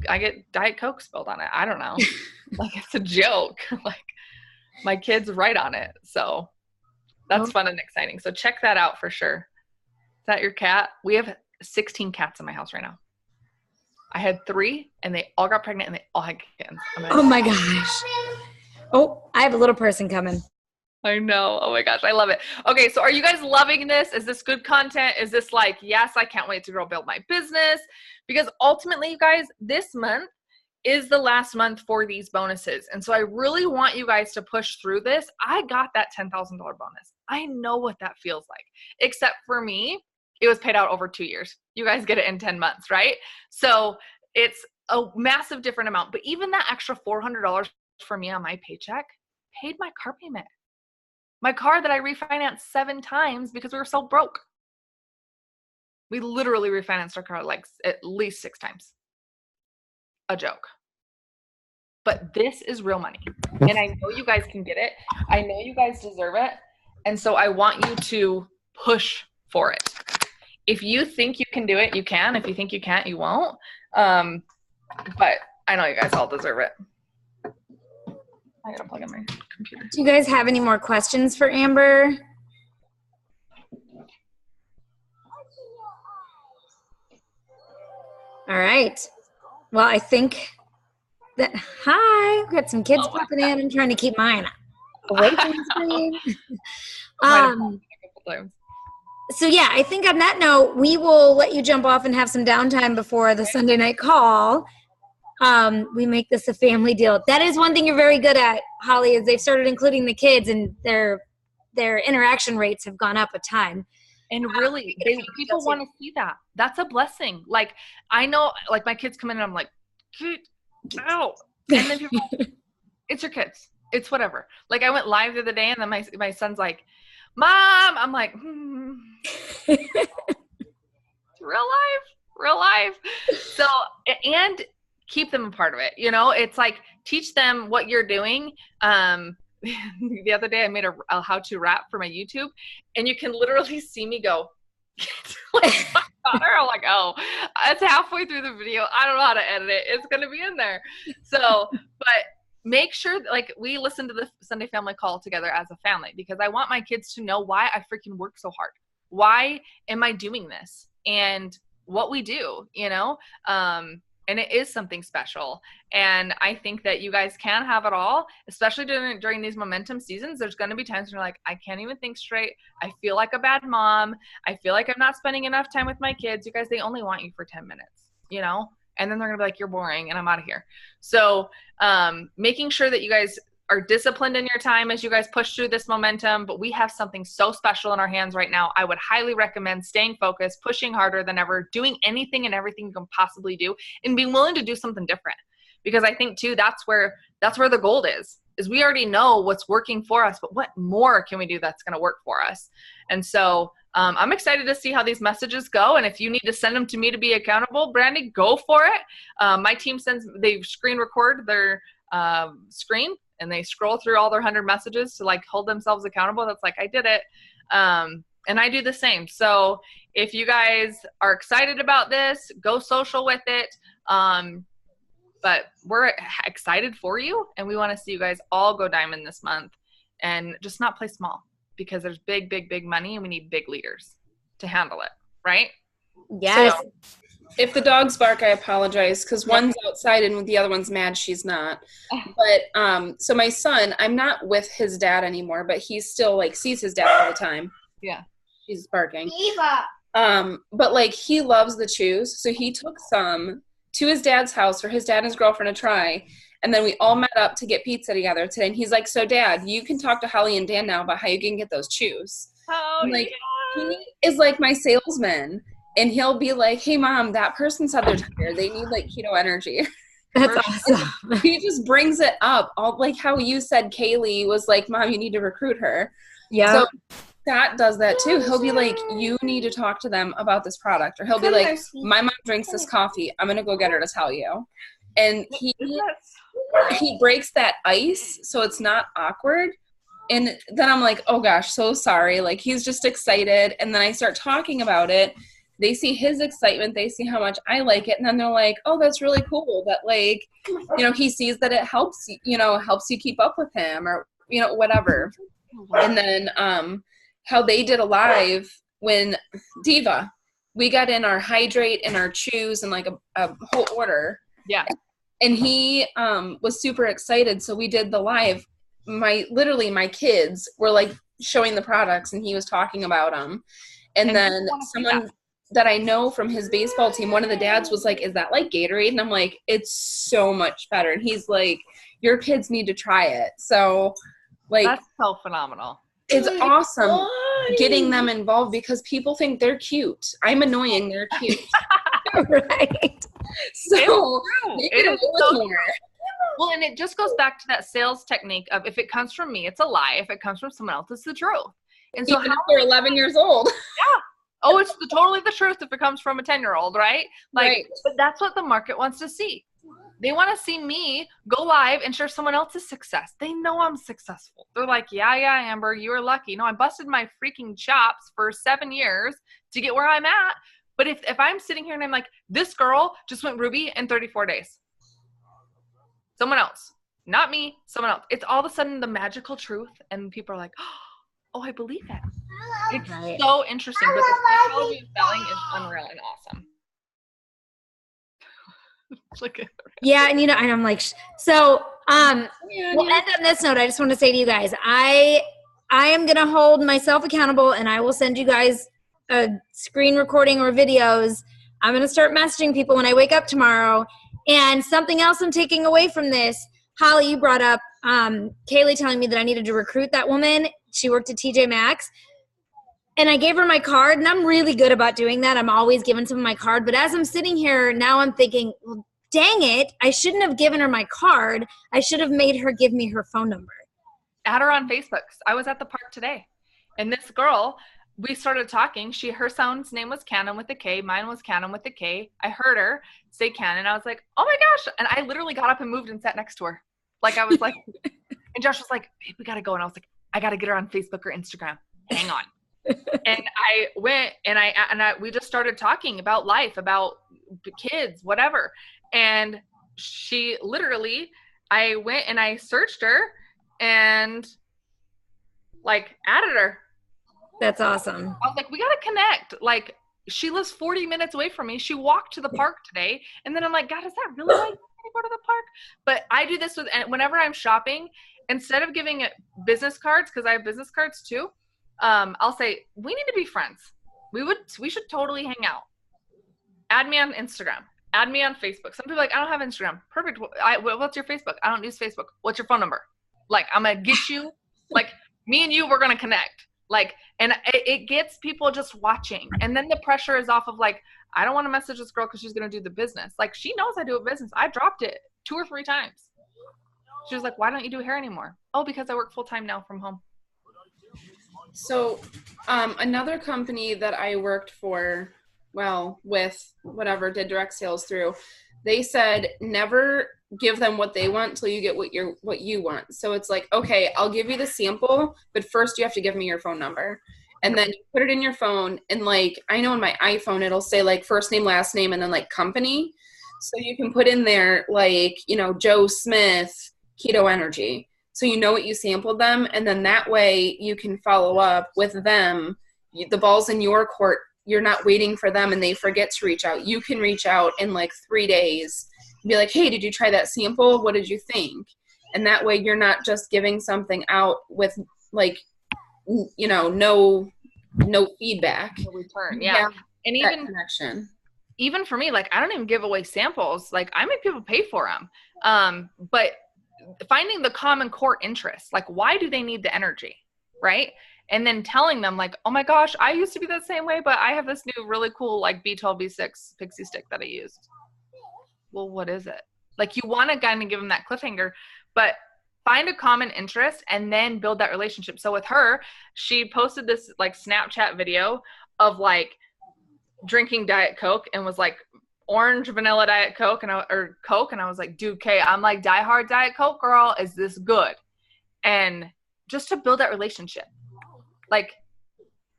I get Diet Coke spilled on it. I don't know. Like, it's a joke. Like, my kids write on it. So that's fun and exciting. So check that out for sure. Is that your cat? We have 16 cats in my house right now. I had 3 and they all got pregnant and they all had kittens. Oh my gosh. Oh, I have a little person coming. I know. Oh my gosh. I love it. Okay. So are you guys loving this? Is this good content? Is this like, yes, I can't wait to go build my business? Because ultimately, you guys, this month is the last month for these bonuses. And so I really want you guys to push through this. I got that $10,000 bonus. I know what that feels like, except for me, it was paid out over 2 years. You guys get it in 10 months, right? So it's a massive different amount. But even that extra $400 for me on my paycheck paid my car payment. My car that I refinanced 7 times because we were so broke. We literally refinanced our car like at least 6 times. A joke. But this is real money. And I know you guys can get it. I know you guys deserve it. And so I want you to push for it. If you think you can do it, you can. If you think you can't, you won't. But I know you guys all deserve it. I gotta plug in my computer. Do you guys have any more questions for Amber? All right. Well, I think that, hi, we've got some kids popping in. I'm trying to keep mine away from the screen. So yeah, I think on that note, we will let you jump off and have some downtime before the Sunday night call. We make this a family deal. That is one thing you're very good at, Holly, is they've started including the kids and their interaction rates have gone up a ton. And really, people want to see that. That's a blessing. Like, I know, like, my kids come in and I'm like, get out. And then people, it's your kids. It's whatever. Like, I went live the other day and then my son's like, Mom. I'm like, Real life. So, and keep them a part of it. You know, it's like, teach them what you're doing. The other day I made a how-to rap for my YouTube and you can literally see me go, like, my daughter, I'm like, oh, it's halfway through the video. I don't know how to edit it. It's going to be in there. So, but make sure that, like, we listen to the Sunday family call together as a family because I want my kids to know why I freaking work so hard. Why am I doing this? And what we do, you know? And it is something special. And I think that you guys can have it all, especially during these momentum seasons. There's going to be times when you're like, I can't even think straight. I feel like a bad mom. I feel like I'm not spending enough time with my kids. You guys, they only want you for 10 minutes, you know? And then they're going to be like, you're boring and I'm out of here. So making sure that you guys are disciplined in your time as you guys push through this momentum, but we have something so special in our hands right now. I would highly recommend staying focused, pushing harder than ever, doing anything and everything you can possibly do, and being willing to do something different. Because I think too, that's where the gold is we already know what's working for us, but what more can we do that's going to work for us? And so I'm excited to see how these messages go. And if you need to send them to me to be accountable, Brandy, go for it. My team they screen record their screen and they scroll through all their 100 messages to like hold themselves accountable. That's like, I did it. And I do the same. So if you guys are excited about this, go social with it. But we're excited for you, and we want to see you guys all go diamond this month and just not play small, because there's big, big, big money, and we need big leaders to handle it, right? Yes. So, if the dogs bark, I apologize, because one's outside and the other one's mad she's not. But so my son, I'm not with his dad anymore, but he still like sees his dad all the time. Yeah. She's barking. Eva. But like he loves the chews, so he took some to his dad's house for his dad and his girlfriend to try. And then we all met up to get pizza together today. And he's like, so Dad, you can talk to Holly and Dan now about how you can get those chews. Oh, Like, yeah. he is like my salesman. And he'll be like, hey, Mom, that person said they're tired. They need like keto energy. That's awesome. He just brings it up. All like how you said Kaylee was like, Mom, you need to recruit her. Yeah. So Scott does that too. He'll be like, you need to talk to them about this product. Or he'll be like, my mom drinks this coffee. I'm going to go get her to tell you. And he breaks that ice so it's not awkward. And then I'm like, oh gosh, so sorry. Like he's just excited. And then I start talking about it. They see his excitement. They see how much I like it. And then they're like, oh, that's really cool that like, you know, he sees that it helps you keep up with him or, you know, whatever. And then how they did a live when Diva, we got in our hydrate and our chews and like a whole order. Yeah. And he was super excited. So we did the live. My kids were like showing the products and he was talking about them. And then someone that I know from his baseball team, one of the dads was like, is that like Gatorade? And I'm like, it's so much better. And he's like, your kids need to try it. So like, that's so phenomenal. It's awesome getting them involved because people think they're cute. I'm annoying. They're cute. Right. So it is so true. Well, and it just goes back to that sales technique of if it comes from me, it's a lie. If it comes from someone else, it's the truth. And so even if they're 11 years old. Yeah. Oh, it's totally the truth if it comes from a 10-year-old, right? Like, right. But that's what the market wants to see. They want to see me go live and share someone else's success. They know I'm successful. They're like, yeah, Amber, you were lucky. No, I busted my freaking chops for 7 years to get where I'm at. But if I'm sitting here and I'm like, this girl just went Ruby in 34 days. Someone else, not me, someone else. It's all of a sudden the magical truth. And people are like, oh, I believe it. It's right. so interesting. But the psychology of selling is unreal and awesome. Look at her. Yeah, and and I'm like, so we'll end on this note. I just want to say to you guys, I am gonna hold myself accountable, and I will send you guys a screen recording or videos. I'm gonna start messaging people when I wake up tomorrow. And something else I'm taking away from this, Holly, you brought up Kaylee telling me that I needed to recruit that woman. She worked at TJ Maxx. And I gave her my card, and I'm really good about doing that. I'm always giving someone my card. But as I'm sitting here, now I'm thinking, well, dang it, I shouldn't have given her my card. I should have made her give me her phone number. Add her on Facebook. I was at the park today. And this girl, we started talking. Her son's name was Cannon with a K. Mine was Cannon with a K. I heard her say Cannon. I was like, oh, my gosh. And I literally got up and moved and sat next to her. Like, I was like, and Josh was like, babe, we got to go. And I was like, I got to get her on Facebook or Instagram. Hang on. And I went and we just started talking about life, about kids, whatever. And she literally, I went and I searched her and like added her. That's awesome. I was like, we got to connect. Like she lives 40 minutes away from me. She walked to the park today. And then I'm like, God, is that really like to go to the park? But I do this whenever I'm shopping, instead of giving it business cards, because I have business cards too. I'll say, we need to be friends. We should totally hang out. Add me on Instagram. Add me on Facebook. Some people are like, I don't have Instagram. Perfect. What's your Facebook? I don't use Facebook. What's your phone number? Like, I'm going to get you, like me and you, we're going to connect. Like, and it gets people just watching. And then the pressure is off of like, I don't want to message this girl because she's going to do the business. Like she knows I do a business. I dropped it 2 or 3 times. She was like, why don't you do hair anymore? Oh, because I work full time now from home. So another company that I worked for, with whatever, did direct sales through, they said never give them what they want till you get what you want. So it's like, okay, I'll give you the sample, but first you have to give me your phone number. And then you put it in your phone, and like, I know on my iPhone, it'll say like first name, last name, and then like company. So you can put in there like, Joe Smith, Keto Energy. So you know what you sampled them, and then that way you can follow up with them. The ball's in your court. You're not waiting for them and they forget to reach out. You can reach out in like 3 days and be like, hey, did you try that sample? What did you think? And that way you're not just giving something out with like, no feedback. No return. Yeah. And even connection. Even for me, like, I don't even give away samples. Like, I make people pay for them. But finding the common core interest, like, why do they need the energy, right? And then telling them like, oh my gosh, I used to be the same way, but I have this new really cool like B12, B6 pixie stick that I used. Well, what is it? Like, you want to kind of give them that cliffhanger, but find a common interest and then build that relationship. So with her, she posted this like Snapchat video of like drinking Diet Coke and was like orange vanilla Diet Coke or Coke. And I was like, dude, Kay, I'm like diehard Diet Coke girl. Is this good? And just to build that relationship, like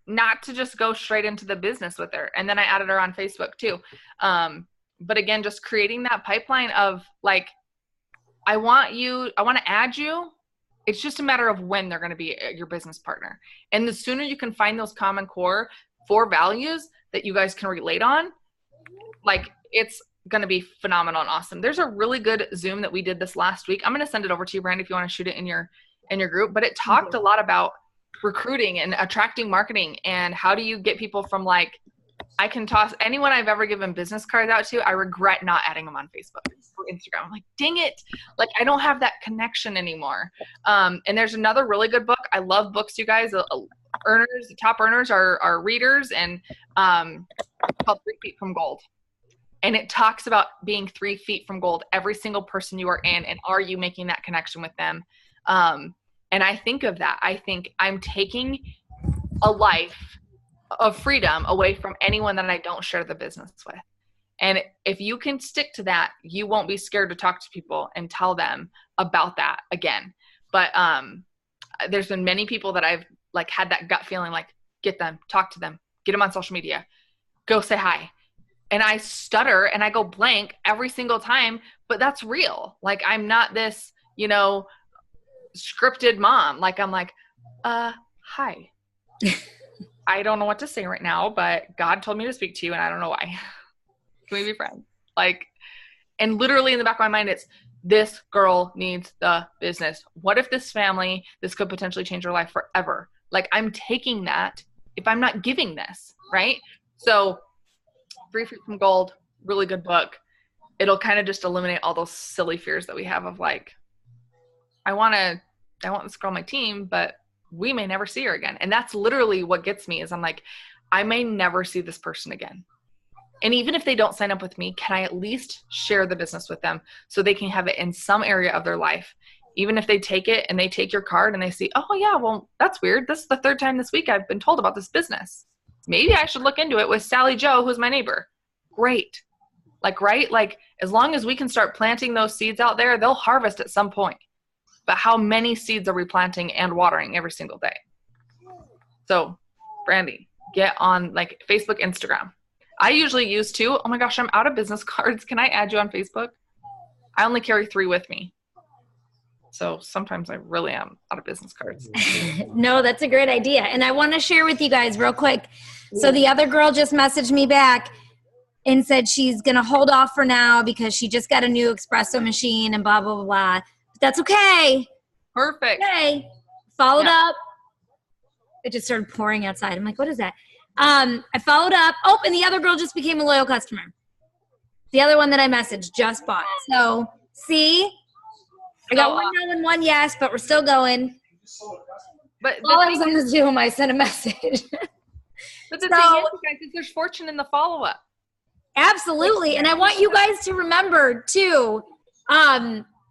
not to just go straight into the business with her. And then I added her on Facebook too. But again, just creating that pipeline of like, I want to add you. It's just a matter of when they're going to be your business partner. And the sooner you can find those common core 4 values that you guys can relate on, like it's going to be phenomenal and awesome. There's a really good Zoom that we did this last week. I'm going to send it over to you, Brandy, if you want to shoot it in your group, but it talked a lot about recruiting and attracting marketing and how do you get people from like, I can toss anyone I've ever given business cards out to. I regret not adding them on Facebook or Instagram. I'm like, dang it. Like, I don't have that connection anymore. And there's another really good book. I love books, you guys. The top earners are readers, and called 3 Feet from Gold. And it talks about being 3 feet from gold, every single person you are in, and are you making that connection with them? And I think of that. I think I'm taking a life of freedom away from anyone that I don't share the business with. And if you can stick to that, you won't be scared to talk to people and tell them about that again. But there's been many people that I've like had that gut feeling, like get them, talk to them, get them on social media, go say hi. And I stutter and I go blank every single time, but that's real. Like, I'm not this, scripted mom. Like, I'm like, hi. I don't know what to say right now, but God told me to speak to you and I don't know why. Can we be friends? Like, and literally in the back of my mind, it's this girl needs the business. What if this could potentially change her life forever? Like, I'm taking that if I'm not giving this, right? So 3 Feet from Gold, really good book. It'll kind of just eliminate all those silly fears that we have of like, I want this girl on my team, but we may never see her again. And that's literally what gets me is I'm like, I may never see this person again. And even if they don't sign up with me, can I at least share the business with them so they can have it in some area of their life? Even if they take it and they take your card and they see, oh yeah, well, that's weird. This is the 3rd time this week I've been told about this business. Maybe I should look into it with Sally Joe, who's my neighbor. Great. Like, right? Like, as long as we can start planting those seeds out there, they'll harvest at some point. But how many seeds are we planting and watering every single day? So, Brandy, get on like Facebook, Instagram. I usually use 2. Oh my gosh, I'm out of business cards. Can I add you on Facebook? I only carry 3 with me. So sometimes I really am out of business cards. No, that's a great idea. And I want to share with you guys real quick. So the other girl just messaged me back and said she's going to hold off for now because she just got a new espresso machine and blah, blah, blah, blah. That's okay. Perfect. Okay. Followed up. It just started pouring outside. I'm like, what is that? I followed up. Oh, and the other girl just became a loyal customer. The other one that I messaged just bought. So, see? I got 1 no and 1 yes, but we're still going. But while I was on the Zoom, I sent a message. But the thing is, guys, is there's fortune in the follow-up. Absolutely. And I want you guys to remember, too,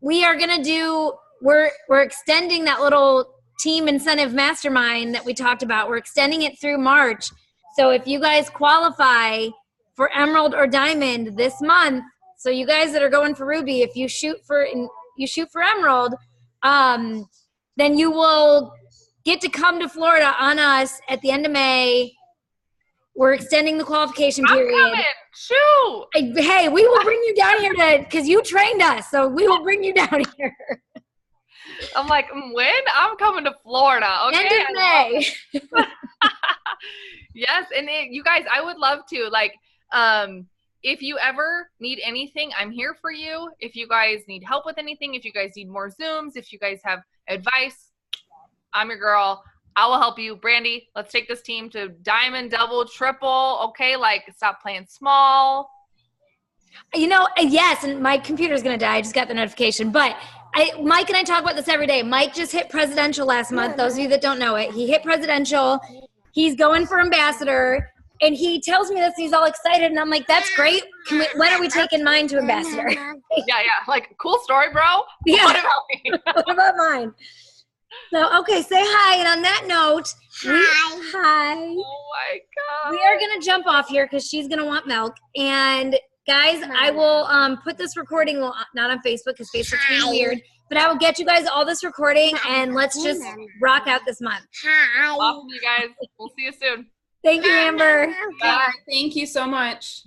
we are going to do, we're extending that little team incentive mastermind that we talked about. We're extending it through March. So if you guys qualify for Emerald or Diamond this month, so you guys that are going for Ruby, if you shoot for Emerald, then you will get to come to Florida on us at the end of May. We're extending the qualification period. I'm coming. Shoot. Hey, we will bring you down here because you trained us, so we will bring you down here. I'm like, when? I'm coming to Florida. Okay. End of May. Yes, and you guys, I would love to. Like, if you ever need anything, I'm here for you. If you guys need help with anything, if you guys need more Zooms, if you guys have advice, I'm your girl. I will help you. Brandy, let's take this team to diamond, double, triple. Okay, like, stop playing small. You know, yes, and my computer's going to die. I just got the notification. But Mike and I talk about this every day. Mike just hit presidential last month. Those of you that don't know it, he hit presidential. He's going for ambassador. And he tells me this, and he's all excited. And I'm like, that's great. When are we taking mine to ambassador? Yeah. Like, cool story, bro. Yeah. What about me? What about mine? So, okay, say hi. And on that note, hi. Oh, my God. We are going to jump off here because she's going to want milk. And, guys, I will put this recording, well, not on Facebook because Facebook's being weird, but I will get you guys all this recording, and let's just rock out this month. Awesome, you guys. We'll see you soon. Thank you, Amber. Bye. Thank you so much.